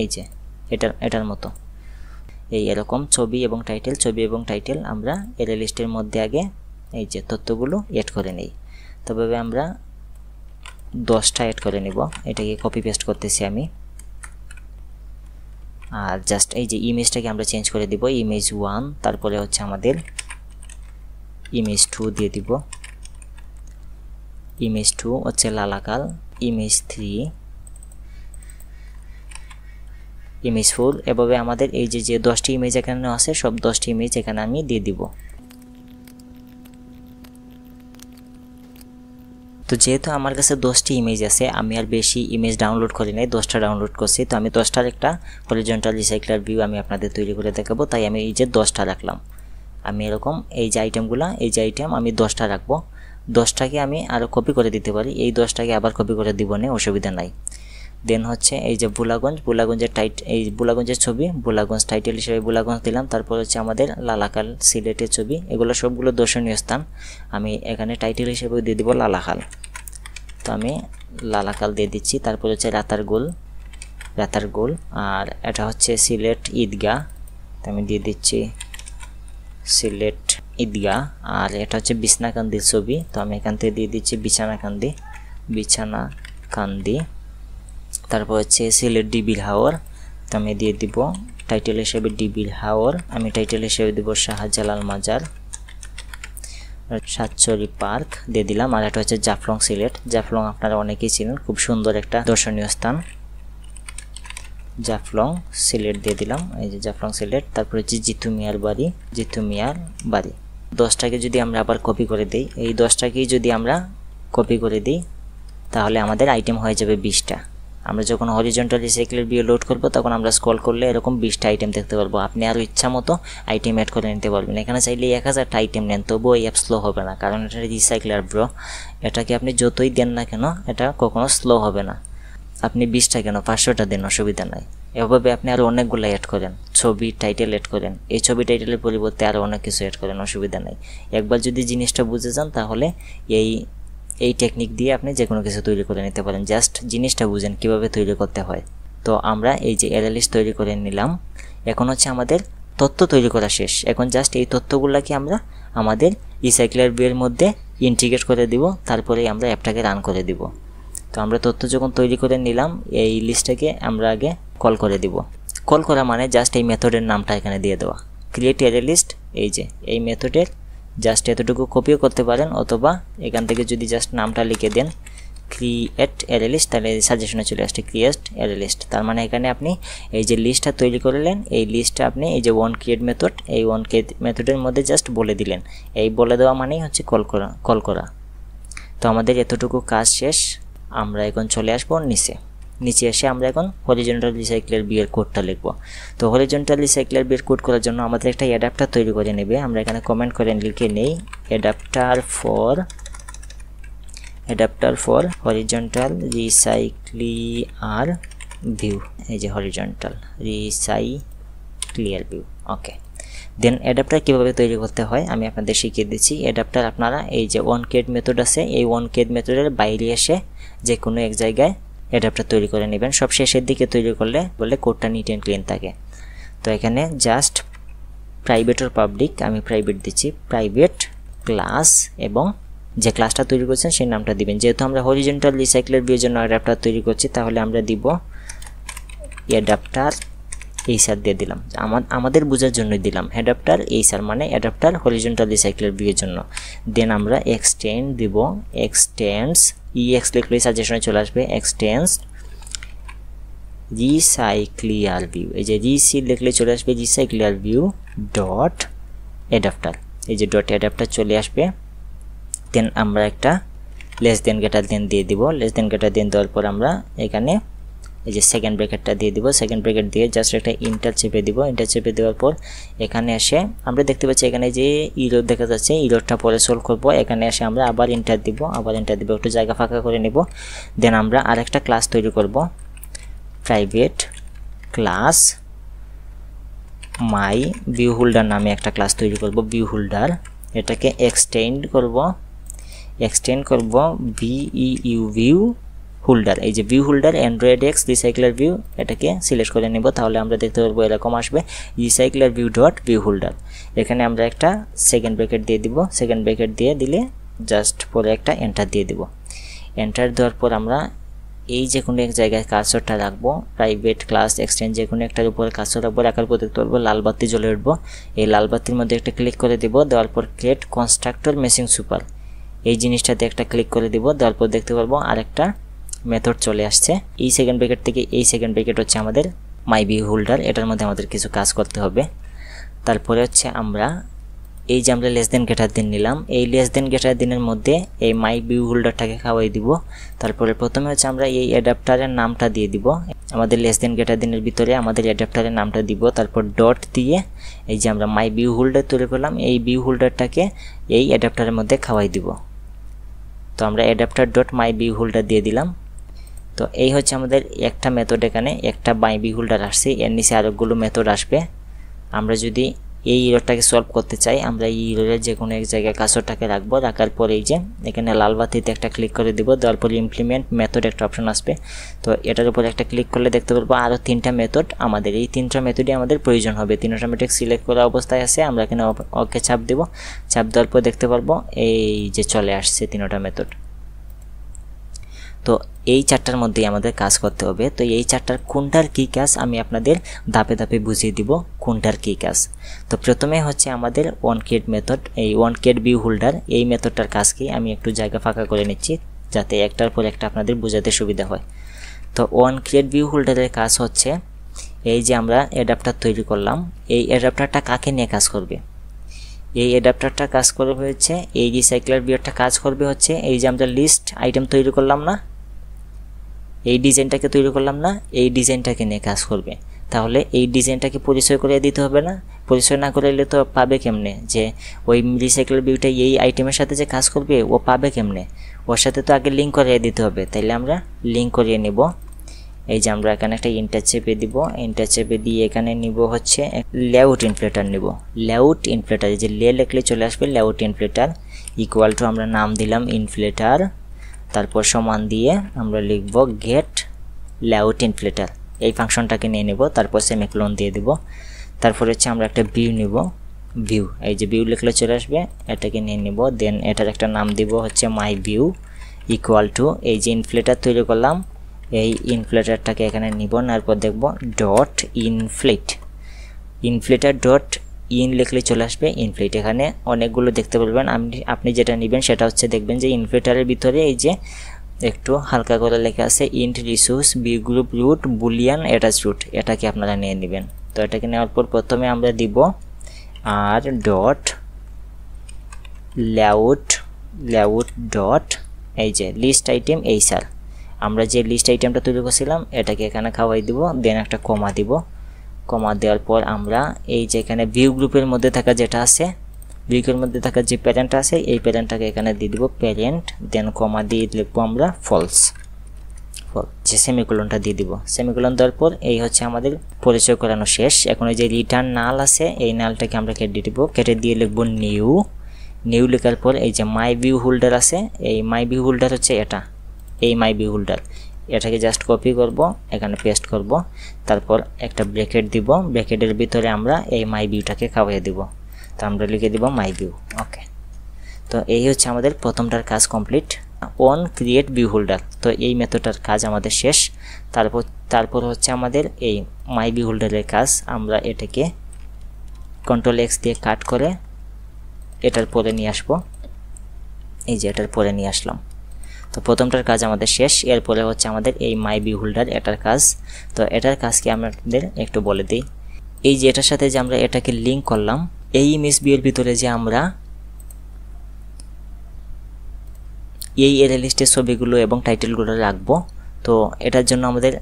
এই যে এটার মতো এরকম ছবি এবং টাইটেল আমরা অ্যারে লিস্টের মধ্যে আগে এই যে তথ্যগুলো অ্যাড করে নেই। তবে আমরা 10টা অ্যাড করে নিব, এটাকে কপি পেস্ট করতেছি আমি। আর জাস্ট এই যে ইমেজটাকে আমরা চেঞ্জ করে দিব, ইমেজ 1, তারপরে হচ্ছে আমাদের ইমেজ 2 দিয়ে দিব, ইমেজ 2 হচ্ছে লালাকাল, ইমেজ 3, ইমেজ 4, এভাবে আমাদের এই যে 10টি ইমেজ এখানে আছে সব 10টি ইমেজ এখানে আমি দিয়ে দিব। তো যেহেতু আমার কাছে 10টি ইমেজ আছে, আমি আর বেশি ইমেজ ডাউনলোড করি নাই, 10টা ডাউনলোড করছি। তো আমি 10টার একটা হরিজন্টাল রিসাইক্লার ভিউ আমি আপনাদের তৈরি করে দেখাবো, তাই আমি এই যে 10টা রাখলাম। আমি এরকম এই যে আইটেমগুলো, এই যে আইটেম আমি 10টা রাখবো। 10টাকে আমি আরও কপি করে দিতে পারি, এই 10টাকে আবার কপি করে দিব না, অসুবিধা নাই। দেন হচ্ছে এই যে বুলাগঞ্জের ছবি, বুলাগঞ্জ টাইটেল হিসেবে বুলাগঞ্জ দিলাম। তারপর হচ্ছে আমাদের লালাকাল সিলেটের ছবি, এগুলো সবগুলো দর্শনীয় স্থান, আমি এখানে টাইটেল হিসেবে দিয়ে দিব লালাকাল। তো আমি লালাকাল দিয়ে দিচ্ছি। তারপর হচ্ছে রাতারগুল, আর এটা হচ্ছে সিলেট ঈদগাহ, তো আমি দিয়ে দিচ্ছি সিলেট ঈদগাহ। আর এটা হচ্ছে বিছনাকান্দির ছবি, তো আমি এখান থেকে দিয়ে দিচ্ছি বিছানাকান্দি। তারপর হচ্ছে সিলেট ডিবির হাওর, তো আমি দিয়ে দিব টাইটেল হিসেবে ডিবির হাওর, আমি টাইটেল হিসেবে দিব শাহজালাল মাজার, সাতচরি পার্ক দিয়ে দিলাম। আর এটা হচ্ছে জাফলং সিলেট, জাফলং আপনারা অনেকেই চিনেন, খুব সুন্দর একটা দর্শনীয় স্থান, জাফলং সিলেট দিয়ে দিলাম, এই যে জাফলং সিলেট। তারপর হচ্ছে জিতু মিয়ার বাড়ি, 10টাকে যদি আমরা আবার কপি করে দিই, এই 10টাকেই যদি আমরা কপি করে দিই তাহলে আমাদের আইটেম হয়ে যাবে 20টা। আমরা যখন হরিজন্টাল রিসাইকেলের ভিউ লোড করব তখন আমরা স্ক্রল করলে এরকম 20টা আইটেম দেখতে পারবো। আপনি আরও ইচ্ছা মতো আইটেম অ্যাড করে নিতে পারবেন। এখানে চাইলে 1000টা আইটেম নেন, তবুও এই অ্যাপ স্লো হবে না, কারণ এটা রিসাইকেলার ব্রো। এটাকে আপনি যতই দেন না কেন এটা কখনো স্লো হবে না। আপনি 20টা কেন 500টা দেন, অসুবিধা নাই। এভাবে আপনি আরও অনেকগুলো অ্যাড করেন, ছবি টাইটেল অ্যাড করেন, এই ছবি টাইটেলের পরিবর্তে আরও অনেক কিছু অ্যাড করেন, অসুবিধা নাই। একবার যদি জিনিসটা বুঝে যান তাহলে এই টেকনিক দিয়ে আপনি যে কোনো কিছু তৈরি করে নিতে পারেন। জাস্ট জিনিসটা বুঝেন কীভাবে তৈরি করতে হয়। তো আমরা এই যে অ্যারে লিস্ট তৈরি করে নিলাম। এখন হচ্ছে আমাদের তথ্য তৈরি করা শেষ। এখন জাস্ট এই তথ্যগুলোকে আমরা আমাদের রিসাইকেলার ভিউয়ের মধ্যে ইন্টিগ্রেট করে দিব, তারপরে আমরা অ্যাপটাকে রান করে দিব। তো আমরা তথ্য যখন তৈরি করে নিলাম, এই লিস্টটাকে আমরা আগে কল করে দিব। কল করা মানে জাস্ট এই মেথডের নামটা এখানে দিয়ে দেওয়া, ক্রিয়েট অ্যারে লিস্ট। এই যে এই মেথডের জাস্ট এতটুকু কপিও করতে পারেন, অথবা এখান থেকে যদি জাস্ট নামটা লিখে দেন ক্রিয়েট অ্যারে লিস্ট, তাহলে সাজেশনে চলে আসছে ক্রিয়েট অ্যারে লিস্ট। তার মানে এখানে আপনি এই যে লিস্টটা তৈরি করলেন, এই লিস্টটা আপনি এই যে ওয়ান ক্রিয়েট মেথড, এই ওয়ান ক্রিয়েট মেথডের মধ্যে জাস্ট বলে দিলেন। এই বলে দেওয়া মানেই হচ্ছে কল করা। তো আমাদের এতটুকু কাজ শেষ। আমরা এখন চলে আসবো নিচে এসে আমরা এখন হরিজন্টাল রিসাইকেলের ভিউয়ের কোডটা লিখব। তো হরিজন্টাল রিসাইকেলের ভিউয়ের কোড করার জন্য আমাদের একটা অ্যাডাপ্টার তৈরি করে নেবে। আমরা এখানে কমেন্ট করে লিখে নেই অ্যাডাপ্টার ফর হরিজন্টাল রিসাইক্লিয়ার ভিউ। এই যে হরিজন্টাল রিসাইক্লিয়ার ভিউ, ওকে। দেন অ্যাডাপ্টার কীভাবে তৈরি করতে হয় আমি আপনাদের শিখিয়ে দিচ্ছি। অ্যাডাপ্টার আপনারা এই যে ওয়ান ক্রিয়েট মেথড আছে, এই ওয়ান ক্রিয়েট মেথডের বাইরে এসে যে কোনো এক জায়গায় অ্যাডাপ্টার তৈরি করে নেবেন। সব শেষের দিকে তৈরি করলে কোডটা নিট অ্যান্ড ক্লিন থাকে। তো এখানে জাস্ট প্রাইভেট আর পাবলিক, আমি প্রাইভেট দিচ্ছি, প্রাইভেট ক্লাস, এবং যে ক্লাসটা তৈরি করছেন সেই নামটা দিবেন। যেহেতু আমরা হরিজন্টাল রিসাইকেলের ভিউর জন্য অ্যাডাপ্টার তৈরি করছি, তাহলে আমরা দিব অ্যাডাপ্টার এইসার দিয়ে দিলাম। আমাদের বোঝার জন্যই দিলাম অ্যাডাপ্টার এইসার, মানে অ্যাডাপ্টার হরিজন্টাল রিসাইকেলের ভিউর জন্য। দেন আমরা এক্সটেন্ড দিব, এক্সটেন্ডস ইএক্স লিখলে সাজেশনে চলে আসবে, এক্সটেন্ডস রিসাইক্লিয়ার ভিউ। এই যে রিসি লিখলে চলে আসবে রিসাইক্লিয়ার ভিউ ডট অ্যাডাপ্টার। এই যে ডট অ্যাডাপ্টার চলে আসবে। দেন আমরা একটা লেস দেন গ্রেটার দেন দিয়ে দিব। লেস দেন গ্রেটার দেন দেওয়ার পর আমরা এখানে এই যে সেকেন্ড ব্র্যাকেটটা দিয়ে দিব। সেকেন্ড ব্র্যাকেট দিয়ে জাস্ট একটা ইন্টার চেপে দিব। ইন্টার চেপে দেওয়ার পর এখানে এসে আমরা দেখতে পাচ্ছি এখানে যে ইরর দেখা যাচ্ছে, ইররটা পরে সলভ করব। এখানে এসে আমরা আবার ইন্টার দিব, একটু জায়গা ফাঁকা করে নেব। দেন আমরা আরেকটা ক্লাস তৈরি করব, private class my view holder নামে একটা ক্লাস তৈরি করব, ভিউ হোল্ডার। এটাকে এক্সটেন্ড করব ভিউ হোল্ডার। এই যে view holder Android X recycler view, এটাকে সিলেক্ট করে নেব। তাহলে আমরা দেখতে পারবো এরকম আসবে recycler view dot view holder. এখানে আমরা একটা সেকেন্ড ব্র্যাকেট দিয়ে দিব। সেকেন্ড ব্র্যাকেট দিয়ে দিলে জাস্ট পরে একটা এন্টার দিয়ে দিব। এন্টার দেওয়ার পর আমরা এই যে কোনো এক জায়গায় কার্সরটা রাখবো, প্রাইভেট ক্লাস এক্সটেন্ড যে কোনো একটার উপরে কার্সর রাখবো, রাখার পর দেখতে পারবো লাল বাতি জ্বলে উঠবো। এই লাল বাতির মধ্যে একটা ক্লিক করে দিব। দেওয়ার পর ক্রিয়েট কনস্ট্রাক্টর মেশিং সুপার, এই জিনিসটাতে একটা ক্লিক করে দিব। দেওয়ার পর দেখতে পারবো আরেকটা মেথড চলে আসছে। এই সেকেন্ড ব্র্যাকেট থেকে এই সেকেন্ড ব্র্যাকেট হচ্ছে আমাদের মাই ভিউ হোল্ডার, এটার মধ্যে আমাদের কিছু কাজ করতে হবে। তারপরে হচ্ছে আমরা এই যে আমরা লেস দেন গ্রেটার দেন নিলাম, এই লেস দেন গ্রেটার দেনের মধ্যে এই মাই ভিউ হোল্ডারটাকে খাওয়াই দিব। তারপরে প্রথমে হচ্ছে আমরা এই অ্যাডাপ্টারের নামটা দিয়ে দিব, আমাদের লেস দেন গ্রেটার দেনের ভিতরে আমাদের অ্যাডাপ্টারের নামটা দিব। তারপর ডট দিয়ে এই যে আমরা মাই ভিউ হোল্ডার তৈরি করলাম, এই ভিউ হোল্ডারটাকে এই অ্যাডাপ্টারের মধ্যে খাওয়াই দিব। তো আমরা অ্যাডাপ্টার ডট মাই ভিউ হোল্ডার দিয়ে দিলাম। তো এই হচ্ছে আমাদের একটা মেথড, এখানে একটা মাই ভিউ হোল্ডার আসছে, এর নিচে আরেকগুলো মেথড আসবে। আমরা যদি এই ইররটাকে সলভ করতে চাই, আমরা এই ইররের যে কোনো এক জায়গায় কার্সরটাকে রাখবো। রাখার পর এই যে এখানে লাল বাতিতে একটা ক্লিক করে দিব। দেওয়ার পর ইমপ্লিমেন্ট মেথড একটা অপশন আসবে। তো এটার উপর একটা ক্লিক করলে দেখতে পারবো আরও 3টা মেথড, আমাদের এই 3টা মেথডই আমাদের প্রয়োজন হবে। 3টা মেথড সিলেক্ট করা অবস্থায় আছে, আমরা এখানে ওকে চাপ দেব। চাপ দেওয়ার পর দেখতে পারবো এই যে চলে আসছে 3টা মেথড। তো এই 4টার মধ্যেই আমাদের কাজ করতে হবে। তো এই 4টার কোনটার কী কাজ আমি আপনাদের ধাপে ধাপে বুঝিয়ে দিব কোনটার কী কাজ। তো প্রথমে হচ্ছে আমাদের ওয়ান ক্রিয়েট মেথড, এই ওয়ান ক্রিয়েট ভিউ হোল্ডার, এই মেথডটার কাজ কি আমি একটু জায়গা ফাঁকা করে নিচ্ছি যাতে একটার পর একটা আপনাদের বোঝাতে সুবিধা হয়। তো ওয়ান ক্রিয়েট ভিউ হোল্ডারের কাজ হচ্ছে এই যে আমরা অ্যাডাপ্টার তৈরি করলাম, এই অ্যাডাপ্টারটা কাকে নিয়ে কাজ করবে, এই অ্যাডাপ্টারটা কাজ করবে হচ্ছে, এই রিসাইক্লার ভিউয়ারটা কাজ করবে হচ্ছে এই যে আমরা লিস্ট আইটেম তৈরি করলাম না, এই ডিজাইনটাকে তৈরি করলাম না, এই ডিজাইনটাকে নিয়ে কাজ করবে। তাহলে এই ডিজাইনটাকে পরিচয় করে দিতে হবে না? পরিচয় না করলে তো পাবে কেমনে যে ওই রিসাইক্লার ভিউটা এই আইটেমের সাথে যে কাজ করবে ও পাবে কেমনে? ওর সাথে তো আগে লিঙ্ক করিয়ে দিতে হবে। তাইলে আমরা লিঙ্ক করিয়ে নেব। এই যে আমরা এখানে একটা ইন্টার চেপে দিব, ইন্টার চেপে দিয়ে এখানে নিব হচ্ছে লেআউট ইনফ্লেটার নিব। লেআউট ইনফ্লেটার, এই যে লিখলে চলে আসবে লেআউট ইনফ্লেটার ইকুয়াল টু আমরা নাম দিলাম ইনফ্লেটার, তারপর সমান দিয়ে আমরা লিখব গেট লেআউট ইনফ্লেটার, এই ফাংশনটাকে নিয়ে নেব। তারপর সেমিকোলন দিয়ে দিব। তারপর হচ্ছে আমরা একটা ভিউ নিব, ভিউ, এই যে ভিউ লিখলে চলে আসবে, এটাকে নিয়ে নিব। দেন এটার একটা নাম দিব হচ্ছে মাই ভিউ ইকুয়াল টু এই যে ইনফ্লেটার তৈরি করলাম, এই ইনফ্লেটারটাকে এখানে নিব। তারপর দেখব ডট ইনফ্লেট, ইনফ্লেটার ডট ইন লিখলে চলে আসবে ইনফ্লেট। এখানে অনেকগুলো দেখতে পারবেন, আপনি যেটা নেবেন সেটা হচ্ছে দেখবেন যে ইনফ্লেটারের ভিতরে এই যে একটু হালকা করে লেখা আছে int resource B group root boolean attach root, এটাকে আপনারা নিয়ে নেবেন। তো এটাকে নেওয়ার পর প্রথমে আমরা দিব আর ডট লেআউট ডট এই যে লিস্ট আইটেম এই স্যার, আমরা যে লিস্ট আইটেমটা তৈরি করছিলাম এটাকে এখানে খাওয়াই দিব। দেন একটা কমা দিব, কমা দেওয়ার পর আমরা এই যে এখানে ভিউ গ্রুপের মধ্যে থাকা যেটা আছে, ভিউয়ের মধ্যে থাকা যে প্যারেন্ট আছে এই প্যারেন্টটাকে এখানে দিয়ে দিব প্যারেন্ট, দেন কমা দিয়ে লিখবো আমরা ফলস, যে সেমিকোলনটা দিয়ে দিব। সেমিকোলন দেওয়ার পর এই হচ্ছে আমাদের পরিচয় করানো শেষ। এখন এই যে রিটার্ন নাল আছে এই নালটাকে আমরা কেটে দিব, কেটে দিয়ে লিখবো নিউ, নিউ লেখার পর এই যে মাই ভিউ হোল্ডার আছে, এই মাই ভিউ হোল্ডার হচ্ছে এটা, এই মাই ভিউ হোল্ডার, এটাকে জাস্ট কপি করব, এখানে পেস্ট করব। তারপর একটা ব্র্যাকেট দিব, ব্র্যাকেটের ভিতরে আমরা এই মাই ভিউটাকে খাওয়াই দিব। তো আমরা লিখে দিব মাই ভিউ। ওকে, তো এই হচ্ছে আমাদের প্রথমটার কাজ complete, on create view holder. তো এই মেথডটার কাজ আমাদের শেষ। তারপর হচ্ছে আমাদের এই মাই ভিউ হোল্ডারের কাজ, আমরা এটাকে কন্ট্রোল এক্স দিয়ে কাট করে এটার পরে নিয়ে আসবো, এই যে এটার পরে নিয়ে আসলাম। তো প্রথমটার কাজ আমাদের শেষ। এরপরে হচ্ছে আমাদের এই মাই ভিউ হোল্ডার, এটার কাজ। তো এটার কাজকে আমাদের একটু বলে দিই। এই যে এটার সাথে যে আমরা এটাকে লিঙ্ক করলাম, এই ইমেজ ভিউয়ের ভিতরে যে আমরা এই এরে লিস্টের ছবিগুলো এবং টাইটেলগুলো রাখবো, তো এটার জন্য আমাদের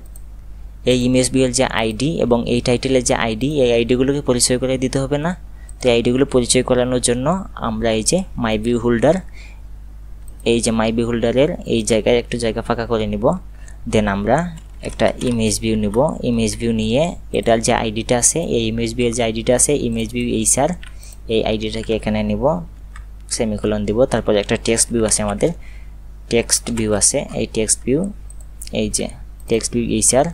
এই ইমেজ ভিউয়ের যে আইডি এবং এই টাইটেলের যে আইডি, এই আইডিগুলোকে পরিচয় করে দিতে হবে না? তো এই আইডিগুলো পরিচয় করানোর জন্য আমরা এই যে মাই ভিউ হোল্ডার, এই যে মাই ভিউ হোল্ডারের এই জায়গায় একটু জায়গা ফাঁকা করে নিব। দেন আমরা একটা ইমেজ ভিউ নিব, ইমেজ ভিউ নিয়ে এটার যে আইডিটা আছে, এই ইমেজ ভিউয়ের যে আইডিটা আছে ইমেজ ভিউ এই স্যার, এই আইডিটাকে এখানে নিব, সেমিকোলন দিব। তারপর একটা টেক্সট ভিউ আছে, আমাদের টেক্সট ভিউ আছে, এই টেক্সট ভিউ, এই যে টেক্সট ভিউ এই স্যার,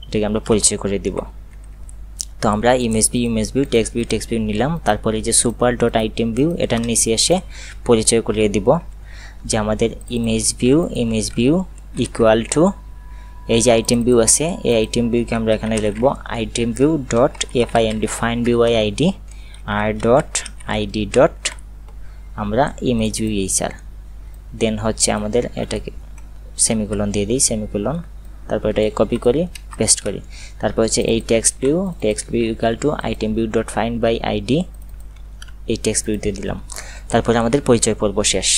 এটাকে আমরা পরিচয় করে দিব। তো আমরা ইমেজ ভিউ টেক্সট ভিউ নিলাম। তারপরে এই যে সুপার ডট আইটেম ভিউ, এটার নিচে এসে পরিচয় করিয়ে দিব যে আমাদের ইমেজ ভিউ ইকুয়াল টু এই যে আইটেম ভিউ আছে, এই আইটেম ভিউকে আমরা এখানে লিখবো item view dot find find view ID R dot ID dot আমরা ইমেজ ভিউ এই স্যার। দেন হচ্ছে আমাদের এটাকে সেমিকোলন দিয়ে দিই, সেমিকোলন, তারপর এটাকে কপি করি পেস্ট করি। তারপর হচ্ছে এই text view equal to item view dot find by ID, এই টেক্সট ভিউ দিয়ে দিলাম। তারপরে আমাদের পরিচয় পর্ব শেষ।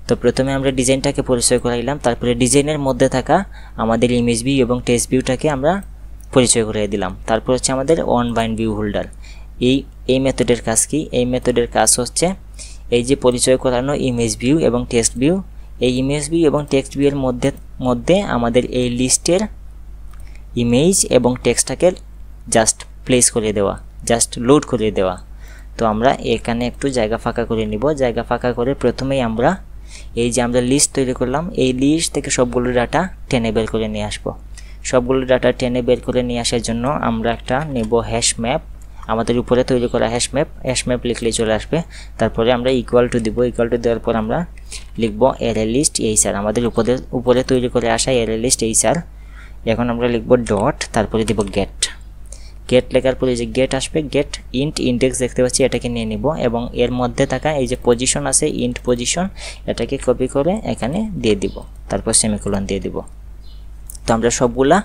তো প্রথমে আমরা ডিজাইনটাকে পরিচয় করাইলাম, তারপরে ডিজাইনের মধ্যে থাকা আমাদের ইমেজ ভিউ এবং টেক্সট ভিউটাকে আমরা পরিচয় করিয়ে দিলাম। তারপর হচ্ছে আমাদের অন বাইন্ড ভিউ হোল্ডার, এই মেথডের কাজ কি? এই মেথডের কাজ হচ্ছে এই যে পরিচয় করানো ইমেজ ভিউ এবং টেক্সট ভিউ, এই ইমেজ ভিউ এবং টেক্সট ভিউয়ের মধ্যে আমাদের এই লিস্টের ইমেজ এবং টেক্সটটাকে জাস্ট প্লেস করে দেওয়া, জাস্ট লোড করে দেওয়া। তো আমরা এখানে একটু জায়গা ফাঁকা করে নিব, জায়গা ফাঁকা করে প্রথমেই আমরা এই যে আমরা লিস্ট তৈরি করলাম, এই লিস্ট থেকে সবগুলো ডাটা টেনে বের করে নিয়ে আসবো। সবগুলো ডাটা টেনে বের করে নিয়ে আসার জন্য আমরা একটা নেব হ্যাশ ম্যাপ, আমাদের উপরে তৈরি করা হ্যাশ ম্যাপ লিখলেই চলে আসবে। তারপরে আমরা ইকুয়াল টু দিব, ইকুয়াল টু দেওয়ার পর আমরা লিখব অ্যারে লিস্ট এই স্যার, আমাদের উপরে তৈরি করে আসা অ্যারে লিস্ট এই স্যার। এখন আমরা লিখব ডট, তারপরে দিব গেট লেখার পরে যে গেট আসবে, গেট ইন্ডেক্স দেখতে পাচ্ছি, এটাকে নিয়ে নিব এবং এর মধ্যে থাকা এই যে পজিশন আছে ইন্ট পজিশন, এটাকে কপি করে এখানে দিয়ে দিব, তারপর সেমিকোলন দিয়ে দিব। তো আমরা সবগুলা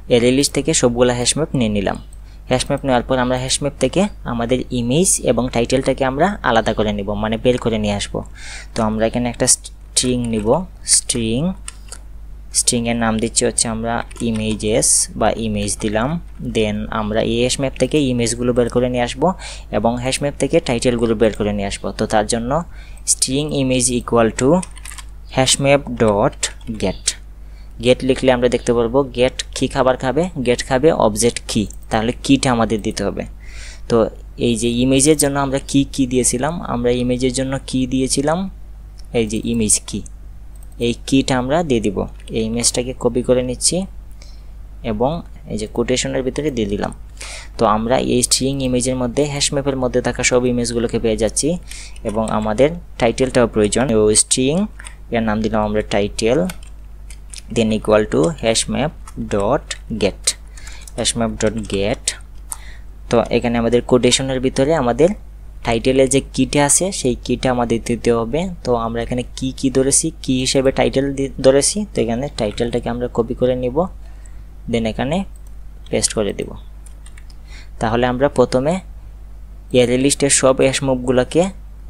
অ্যারে লিস্ট থেকে সবগুলা হ্যাশ ম্যাপ নিয়ে নিলাম। হ্যাশ ম্যাপ নেওয়ার পর আমরা হ্যাশ ম্যাপ থেকে আমাদের ইমেজ এবং টাইটেলটাকে আমরা আলাদা করে নিব, মানে বের করে নিয়ে আসব। তো আমরা এখানে একটা স্ট্রিং নিব, স্ট্রিংয়ের নাম দিচ্ছি হচ্ছে আমরা ইমেজেস বা ইমেজ দিলাম। দেন আমরা এই হ্যাশ ম্যাপ থেকে ইমেজগুলো বের করে নিয়ে আসব এবং হ্যাশ ম্যাপ থেকে টাইটেলগুলো বের করে নিয়ে আসব। তো তার জন্য string image equal to হ্যাশম্যাপ dot gate লিখলে আমরা দেখতে পারবো গেট কি খাবার খাবে, গেট খাবে অবজেক্ট কি, তাহলে কিটা আমাদের দিতে হবে। তো এই যে ইমেজের জন্য আমরা কি দিয়েছিলাম, আমরা ইমেজের জন্য কি দিয়েছিলাম, এই যে ইমেজ কি, এই কিটা আমরা দিয়ে দিব। এই ইমেজটাকে কপি করে নিচ্ছি এবং এই যে কোটেশনের ভিতরে দিয়ে দিলাম। তো আমরা এই স্ট্রিং ইমেজের মধ্যে হ্যাশম্যাপের মধ্যে থাকা সব ইমেজগুলোকে পেয়ে যাচ্ছি এবং আমাদের টাইটেলটাও প্রয়োজন। ও স্ট্রিং এর নাম দিলাম আমরা title, than equal to হ্যাশম্যাপ dot gate. তো এখানে আমাদের কোটেশনের ভিতরে আমাদের টাইটেলের যে কিটা আছে সেই কিটা আমাদের দিতে হবে। তো আমরা এখানে কি ধরেছি, কি হিসেবে টাইটেল ধরেছি। তো এখানে টাইটেলটাকে আমরা কপি করে নিব, দেন এখানে পেস্ট করে দিব। তাহলে আমরা প্রথমে অ্যারে লিস্টের সব হ্যাশম্যাপগুলোকে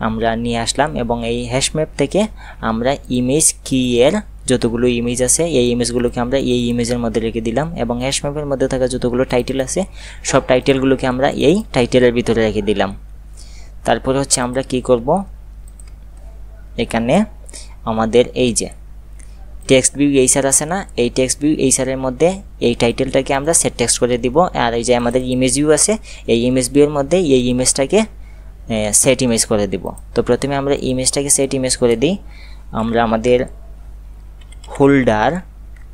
আমরা নিয়ে আসলাম এবং এই হ্যাশম্যাপ থেকে আমরা ইমেজ কি এর যতগুলো ইমেজ আছে এই ইমেজগুলোকে আমরা এই ইমেজের মধ্যে রেখে দিলাম এবং হ্যাশম্যাপের মধ্যে থাকা যতগুলো টাইটেল আছে সব টাইটেলগুলোকে আমরা এই টাইটেলের ভিতরে রেখে দিলাম। তারপরে হচ্ছে আমরা কি করব, এখানে আমাদের এই যে টেক্সট ভিউ এইসার আছে না, এই টেক্সট ভিউ এইসারের মধ্যে এই টাইটেলটাকে আমরা সেট টেক্সট করে দিব। আর এই যে আমাদের ইমেজ ভিউ আছে, এই ইমেজ ভিউয়ের মধ্যে এই ইমেজটাকে সেট ইমেজ করে দিব। তো প্রথমে আমরা ইমেজটাকে সেট ইমেজ করে দিই। আমরা আমাদের হোল্ডার,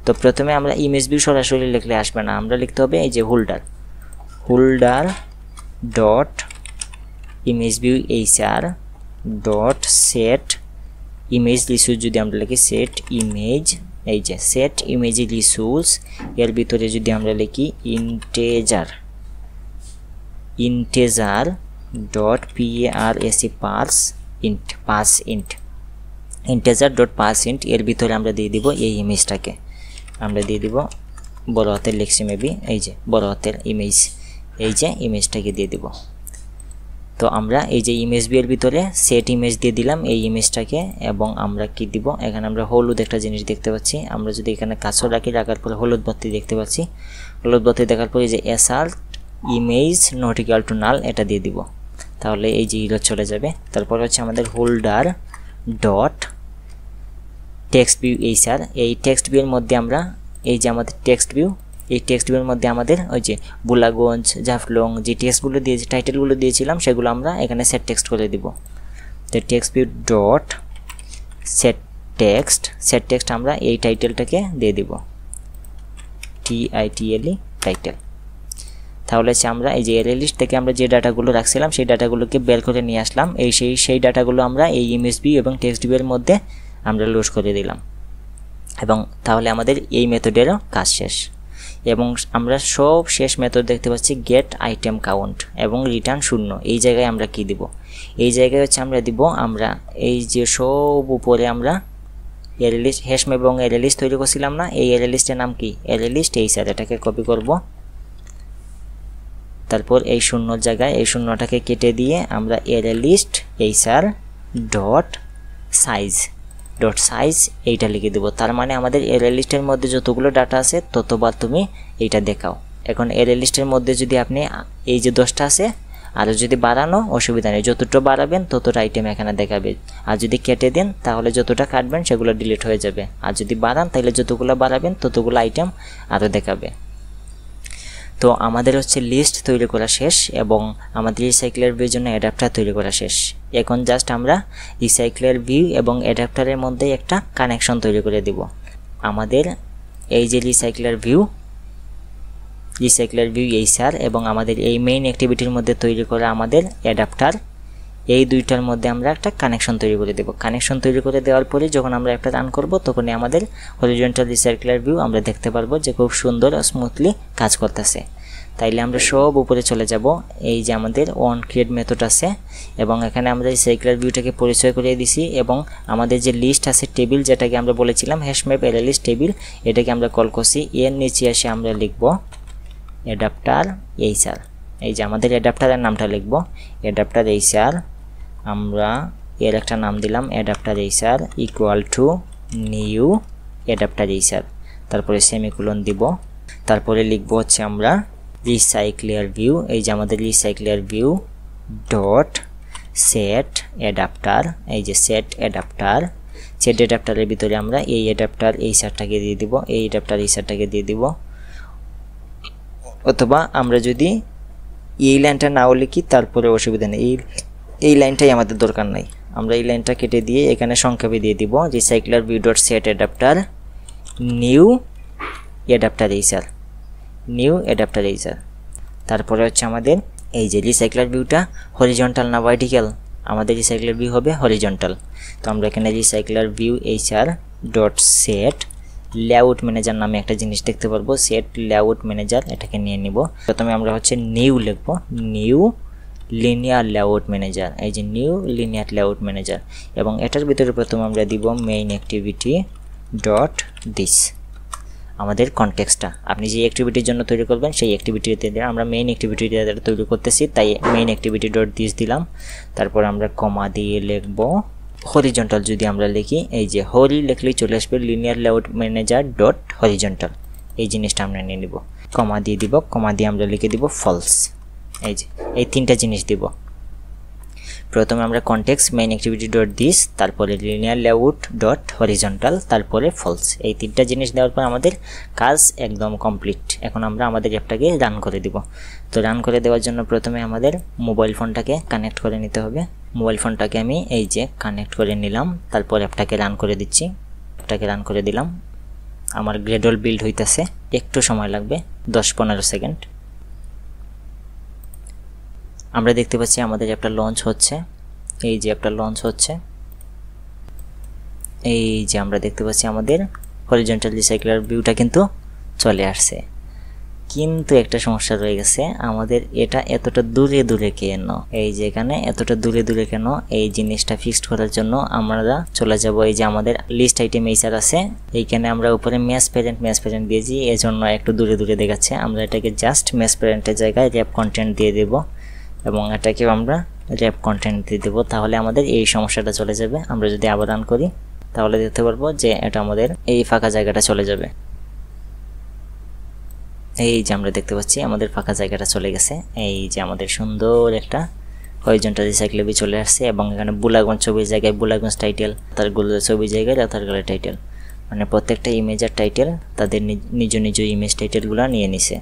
তো প্রথমে আমরা ইমেজ ভিউ সরাসরি লিখলে আসবে না, আমরা লিখতে হবে এই যে holder dot image view HR dot set image resource, যদি আমরা লিখি সেট ইমেজ, এই যে সেট ইমেজ রিসোর্স এর ভিতরে যদি আমরা লিখি integer dot integer dot pass int এর ভিতরে আমরা দিয়ে দিব এই ইমেজটাকে, আমরা দিয়ে দিব বড় হাতের লিখছি মেবি, এই যে বড় হাতের ইমেজ, এই যে ইমেজটাকে দিয়ে দিব। তো আমরা এই যে ইমেজ ভিউয়ের ভিতরে সেট ইমেজ দিয়ে দিলাম এই ইমেজটাকে এবং আমরা কি দিব, এখানে আমরা হলুদ একটা জিনিস দেখতে পাচ্ছি। আমরা যদি এখানে কার্সর রাখি, রাখার পরে হলুদ বাতি দেখতে পাচ্ছি, হলুদ বাতি দেখার পরে যে assault image not equal to নাল এটা দিয়ে দিব, তাহলে এই যে ইরর চলে যাবে। তারপর হচ্ছে আমাদের holder dot text view HR, এই টেক্সট ভিউয়ের মধ্যে আমরা এই যে আমাদের টেক্সট ভিউ, এই টেক্সট ভিউয়ের মধ্যে আমাদের ওই যে বুলাগঞ্জ জাফলং যে টেক্সটগুলো দিয়েছি টাইটেলগুলো দিয়েছিলাম সেগুলো আমরা এখানে সেট টেক্সট করে দিব। তো text view dot set text আমরা এই টাইটেলটাকে দিয়ে দিব, TITLE টাইটেল। তাহলে আমরা এই যে অ্যারে লিস্ট থেকে আমরা যে ডাটাগুলো রাখছিলাম সেই ডাটাগুলোকে বের করে নিয়ে আসলাম, সেই ডাটাগুলো আমরা এই ইমেজ ভিউ এবং টেক্সট ভিউয়ের মধ্যে আমরা লোড করে দিলাম এবং তাহলে আমাদের এই মেথডেরও কাজ শেষ। এবং আমরা সব শেষ মেথড দেখতে পাচ্ছি গেট আইটেম কাউন্ট এবং রিটার্ন 0। এই জায়গায় আমরা কি দিব, এই জায়গায় হচ্ছে আমরা দিব আমরা এই যে সব উপরে আমরা অ্যারে লিস্ট হ্যাশম্যাপ এবং অ্যারে লিস্ট তৈরি করছিলাম না, এই অ্যারে লিস্টের নাম কি, অ্যারে লিস্ট এইচআর, এটাকে কপি করব। তারপর এই শূন্যর জায়গায় এই শূন্যটাকে কেটে দিয়ে আমরা array list HR dot size এইটা লিখে দেবো। তার মানে আমাদের অ্যারে লিস্টের মধ্যে যতগুলো ডাটা আছে ততবার তুমি এইটা দেখাও। এখন অ্যারে লিস্টের মধ্যে যদি আপনি এই যে 10টা আছে আর যদি বাড়ানো অসুবিধা নেই, যতটা বাড়াবেন ততটা আইটেম এখানে দেখাবে, আর যদি কেটে দেন তাহলে যতটা কাটবেন সেগুলো ডিলিট হয়ে যাবে, আর যদি বাড়ান তাহলে যতগুলো বাড়াবেন ততগুলো আইটেম আরও দেখাবে। তো আমাদের হচ্ছে লিস্ট তৈরি করা শেষ এবং আমাদের রিসাইক্লার ভিউর জন্য অ্যাডাপ্টার তৈরি করা শেষ। এখন জাস্ট আমরা রিসাইক্লার ভিউ এবং অ্যাডাপ্টারের মধ্যে একটা কানেকশন তৈরি করে দেব। আমাদের এই যে রিসাইক্লার ভিউ এইচআর এবং আমাদের এই মেইন অ্যাক্টিভিটির মধ্যে তৈরি করা আমাদের অ্যাডাপ্টার, এই দুইটার মধ্যে আমরা একটা কানেকশন তৈরি করে দেব। কানেকশন তৈরি করে দেওয়ার পরে যখন আমরা একটা রান করব তখনই আমাদের হরিজন্টাল রিসাইক্লার ভিউ আমরা দেখতে পারবো যে খুব সুন্দর ও স্মুথলি কাজ করতেছে। তাইলে আমরা সব উপরে চলে যাব, এই যে আমাদের অন ক্রিয়েট মেথড আছে এবং এখানে আমরা রিসাইক্লার ভিউটাকে পরিচয় করিয়ে দিছি এবং আমাদের যে লিস্ট আছে টেবিল, যেটাকে আমরা বলেছিলাম হ্যাশম্যাপ অ্যারে লিস্ট টেবিল, এটাকে আমরা কল করছি। এর নিচে এসে আমরা লিখব অ্যাডাপ্টার এইচআর, এই যে আমাদের অ্যাডাপ্টারের নামটা লিখব অ্যাডাপ্টার এইচআর, আমরা এর একটা নাম দিলাম adapter HR equal to new adapter HR, তারপরে সেমিকোলন দিব, তারপরে লিখব হচ্ছে আমরা রিসাইক্লার ভিউ, এই যে আমাদের রিসাইক্লার ভিউ ডট সেট অ্যাডাপ্টার, এই যে সেট অ্যাডাপ্টার, সেট অ্যাডাপ্টারের ভিতরে আমরা এই অ্যাডাপ্টার এইচআরটাকে দিয়ে দিব, এই অ্যাডাপ্টার এইচআরটাকে দিয়ে দিব, অথবা আমরা যদি এই লাইনটা নাও লিখি তারপরে অসুবিধা নেই, এই লাইনটাই আমাদের দরকার নাই, আমরা এই লাইনটা কেটে দিয়ে এখানে সংক্ষেপে দিয়ে দিব রিসাইক্লার view dot set adapter new adapter HR, new adapter HR. তারপরে হচ্ছে আমাদের এই যে রিসাইক্লার ভিউটা হরিজন্টাল না ভার্টিক্যাল, আমাদের রিসাইক্লার ভিউ হবে হরিজন্টাল। তো আমরা এখানে রিসাইক্লার view HR dot set layout manager নামে একটা জিনিস দেখতে পারবো, সেট লেআউট ম্যানেজার, এটাকে নিয়ে নিব। প্রথমে আমরা হচ্ছে নিউ লিখব, নিউ লিনিয়ার লেআউট ম্যানেজার, এই যে নিউ লিনিয়ার লেআউট ম্যানেজার, এবং এটার ভিতরে প্রথমে আমরা দিব মেইন অ্যাক্টিভিটি ডট দিস, আমাদের কনটেক্সটটা আপনি যে অ্যাক্টিভিটির জন্য তৈরি করবেন সেই অ্যাক্টিভিটিতে দিয়ে আমরা মেইন অ্যাক্টিভিটিটা তৈরি করতেছি, তাই মেইন অ্যাক্টিভিটি ডট দিস দিলাম। তারপর আমরা কমা দিয়ে লিখব হরিজন্টাল, যদি আমরা লিখি এই যে হরি লিখলেই চলে আসবে linear layout manager dot horizontal, এই জিনিসটা আমরা নিয়ে নিব, কমা দিয়ে দিব, কমা দিয়ে আমরা লিখে দিব ফলস, এই যে এই তিনটা জিনিস দিব। প্রথমে আমরা context main activity dot this, তারপরে লিনিয়ার লেআউট ডট হরিজন্টাল, তারপরে ফলস, এই তিনটা জিনিস দেওয়ার পর আমাদের কাজ একদম কমপ্লিট। এখন আমরা আমাদের অ্যাপটাকে রান করে দিব। তো রান করে দেওয়ার জন্য প্রথমে আমাদের মোবাইল ফোনটাকে কানেক্ট করে নিতে হবে, মোবাইল ফোনটাকে আমি এই যে কানেক্ট করে নিলাম, তারপর অ্যাপটাকে রান করে দিচ্ছি, অ্যাপটাকে রান করে দিলাম। আমার গ্রেডল বিল্ড হইতেছে, একটু সময় লাগবে 10-15 সেকেন্ড। আমরা দেখতে পাচ্ছি আমাদের অ্যাপটা লঞ্চ হচ্ছে, এই যে অ্যাপটা লঞ্চ হচ্ছে, এই যে আমরা দেখতে পাচ্ছি আমাদের হরিজন্টাল রিসাইক্লার ভিউটা কিন্তু চলে আসছে। কিন্তু একটা সমস্যা রয়ে গেছে, আমাদের এটা এতটা দূরে দূরে কেন, এই যে এখানে এতটা দূরে দূরে কেন, এই জিনিসটা ফিক্সড করার জন্য আমরা চলে যাব এই যে আমাদের লিস্ট আইটেম এইচআর আছে, এইখানে আমরা উপরে ম্যাচ প্যারেন্ট দিয়েছি, এই জন্য একটু দূরে দূরে দেখাচ্ছে। আমরা এটাকে জাস্ট ম্যাচ প্যারেন্টের জায়গায় র্যাপ কন্টেন্ট দিয়ে দেব, এবং এটাকেও আমরা র্যাপ কন্টেন্ট দিয়ে দেবো, তাহলে আমাদের এই সমস্যাটা চলে যাবে। আমরা যদি আবার রান করি তাহলে দেখতে পারবো যে এটা আমাদের এই ফাঁকা জায়গাটা চলে যাবে, এই যে আমরা দেখতে পাচ্ছি আমাদের ফাঁকা জায়গাটা চলে গেছে, এই যে আমাদের সুন্দর একটা হরিজন্টাল রিসাইক্লার ভিউ চলে আসছে, এবং এখানে বুলাগঞ্জ ছবির জায়গায় বুলাগঞ্জ টাইটেল, তারগুলো ছবির জায়গায় রাতারগুলো টাইটেল, মানে প্রত্যেকটা ইমেজের টাইটেল তাদের নিজ নিজ ইমেজ টাইটেলগুলো নিয়ে নিছে।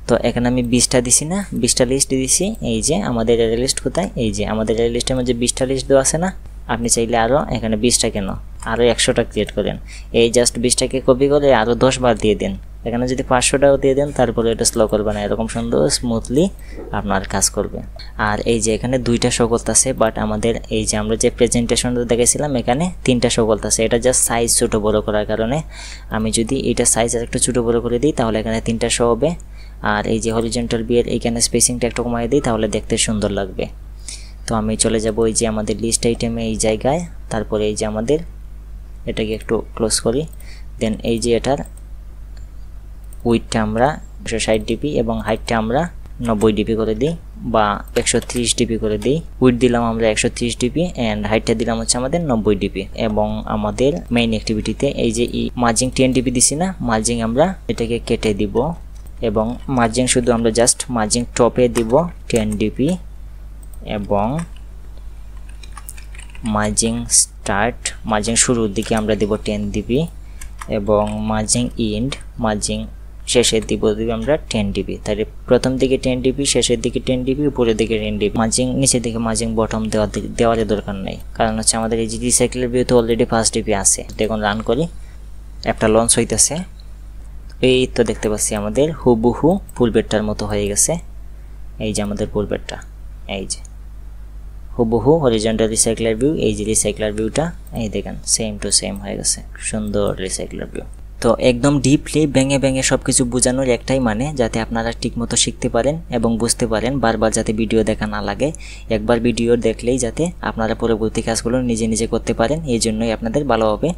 তো এখানে আমি 20টা দিছি না, 20টা লিস্ট দিছি, এই যে আমাদের অ্যারে লিস্ট কোথায়, এই যে আমাদের অ্যারে লিস্টের মধ্যে 20টা লিস্ট দেওয়া আছে না, আপনি চাইলে আরও এখানে 20টা কেন আরও 100টা ক্রিয়েট করেন, এই জাস্ট 20টাকে কপি করে আরও 10 বার দিয়ে দিন, এখানে যদি 500টাও দিয়ে দেন তারপরে এটা স্লো করবে না, এরকম সুন্দর স্মুথলি আপনার কাজ করবে। আর এই যে এখানে 2টা শো করতেছে, বাট আমাদের এই যে আমরা যে প্রেজেন্টেশনটা দেখেছিলাম এখানে 3টা শো করতেছে, এটা জাস্ট সাইজ ছোটো বড়ো করার কারণে। আমি যদি এটা সাইজ আর একটু ছোটো বড়ো করে দিই তাহলে এখানে 3টা শো হবে, আর এই যে হরিজন্টাল ভিউয়ের এইখানে স্পেসিংটা একটু কমাই দিই তাহলে দেখতে সুন্দর লাগবে। তো আমি চলে যাব এই যে আমাদের লিস্ট আইটেমে এই জায়গায়, তারপরে এই যে আমাদের এটাকে একটু ক্লোজ করি, দেন এই যে এটার উইডটা আমরা 160 ডিপি এবং হাইটটা আমরা 90 ডিপি করে দিই বা 130 ডিপি করে দিই। উইড দিলাম আমরা 130 ডিপি অ্যান্ড হাইটটা দিলাম হচ্ছে আমাদের 90 ডিপি। এবং আমাদের মেইন অ্যাক্টিভিটিতে এই যে মার্জিং 10 ডিপি দিছি না, মার্জিং আমরা এটাকে কেটে দিব এবং মার্জিং শুধু আমরা জাস্ট মার্জিং টপে দিব 10 ডিপি এবং মার্জিং স্টার্ট মার্জিং শুরুর দিকে আমরা দিব 10 ডিপি এবং মার্জিং ইন্ড মার্জিং শেষের দিব আমরা 10 ডিপি। তাহলে প্রথম দিকে 10 ডিপি, শেষের দিকে 10 ডিপি, উপরের দিকে 10 ডিপি। মার্জিং নিচের দিকে মার্জিং বটম দেওয়ার দরকার নেই, কারণ হচ্ছে আমাদের এই যে রিসাইকেলের ভিউ তো অলরেডি 5 ডিপি আছে। দেখুন রান করি, একটা লঞ্চ হইতেছে। এই তো দেখতে পাচ্ছি আমাদের হুবহু পূর্বেরটার মতো হয়ে গেছে। এই যে আমাদের পূর্বেরটা, এই যে হুবহু হরিজন্টাল রিসাইকেলার ভিউ, এই যে রিসাইকেলার ভিউটা এই দেখেন সেম টু সেম হয়ে গেছে, সুন্দর রিসাইকেলার ভিউ। তো একদম ডিপলি ভেঙে ভেঙে সব কিছু বোঝানোর একটাই মানে যাতে আপনারা ঠিকমতো শিখতে পারেন এবং বুঝতে পারেন, বারবার যাতে ভিডিও দেখা না লাগে, একবার ভিডিও দেখলেই যাতে আপনারা পরবর্তী কাজগুলো নিজে নিজে করতে পারেন। এই জন্যই আপনাদের ভালোভাবে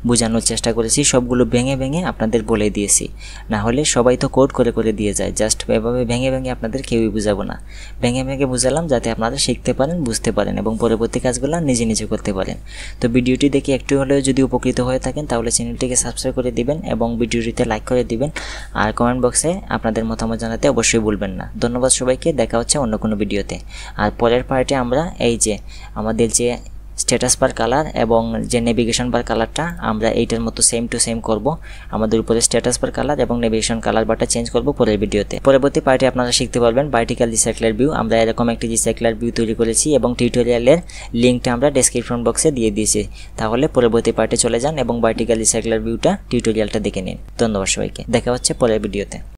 বোঝানোর চেষ্টা করেছি, সবগুলো ভেঙে ভেঙে আপনাদের বলে দিয়েছি। না হলে সবাই তো কোড করে করে দিয়ে যায়, জাস্ট এভাবে ভেঙে ভেঙে আপনাদের কেউই বুঝাবো না, ভেঙে ভেঙে বুঝালাম যাতে আপনারা শিখতে পারেন, বুঝতে পারেন এবং পরবর্তী কাজগুলো নিজে নিজে করতে পারেন। তো ভিডিওটি দেখে একটু হলেও যদি উপকৃত হয়ে থাকেন তাহলে চ্যানেলটিকে সাবস্ক্রাইব করে দিবেন এবং ভিডিওটিতে লাইক করে দিবেন, আর কমেন্ট বক্সে আপনাদের মতামত জানাতে অবশ্যই ভুলবেন না। ধন্যবাদ সবাইকে, দেখা হচ্ছে অন্য কোনো ভিডিওতে। আর পরের পার্টে আমরা এই যে আমাদের যে স্ট্যাটাস বার কালার এবং যে নেভিগেশন বার কালারটা আমরা এইটার মতো সেম টু সেম করব। আমাদের উপরে স্ট্যাটাস বার কালার এবং নেভিগেশন কালার বারটা চেঞ্জ করব পরের ভিডিওতে। পরবর্তী পার্টে আপনারা শিখতে পারবেন ভার্টিক্যাল রিসাইক্লার ভিউ। আমরা এরকম একটি রিসাইক্লার ভিউ তৈরি করেছি এবং টিউটোরিয়ালের লিঙ্কটা আমরা ডেসক্রিপশন বক্সে দিয়ে দিয়েছি। তাহলে পরবর্তী পার্টে চলে যান এবং ভার্টিক্যাল রিসাইক্লার ভিউটা টিউটোরিয়ালটা দেখে নিন। ধন্যবাদ সবাইকে, দেখা হচ্ছে পরের ভিডিওতে।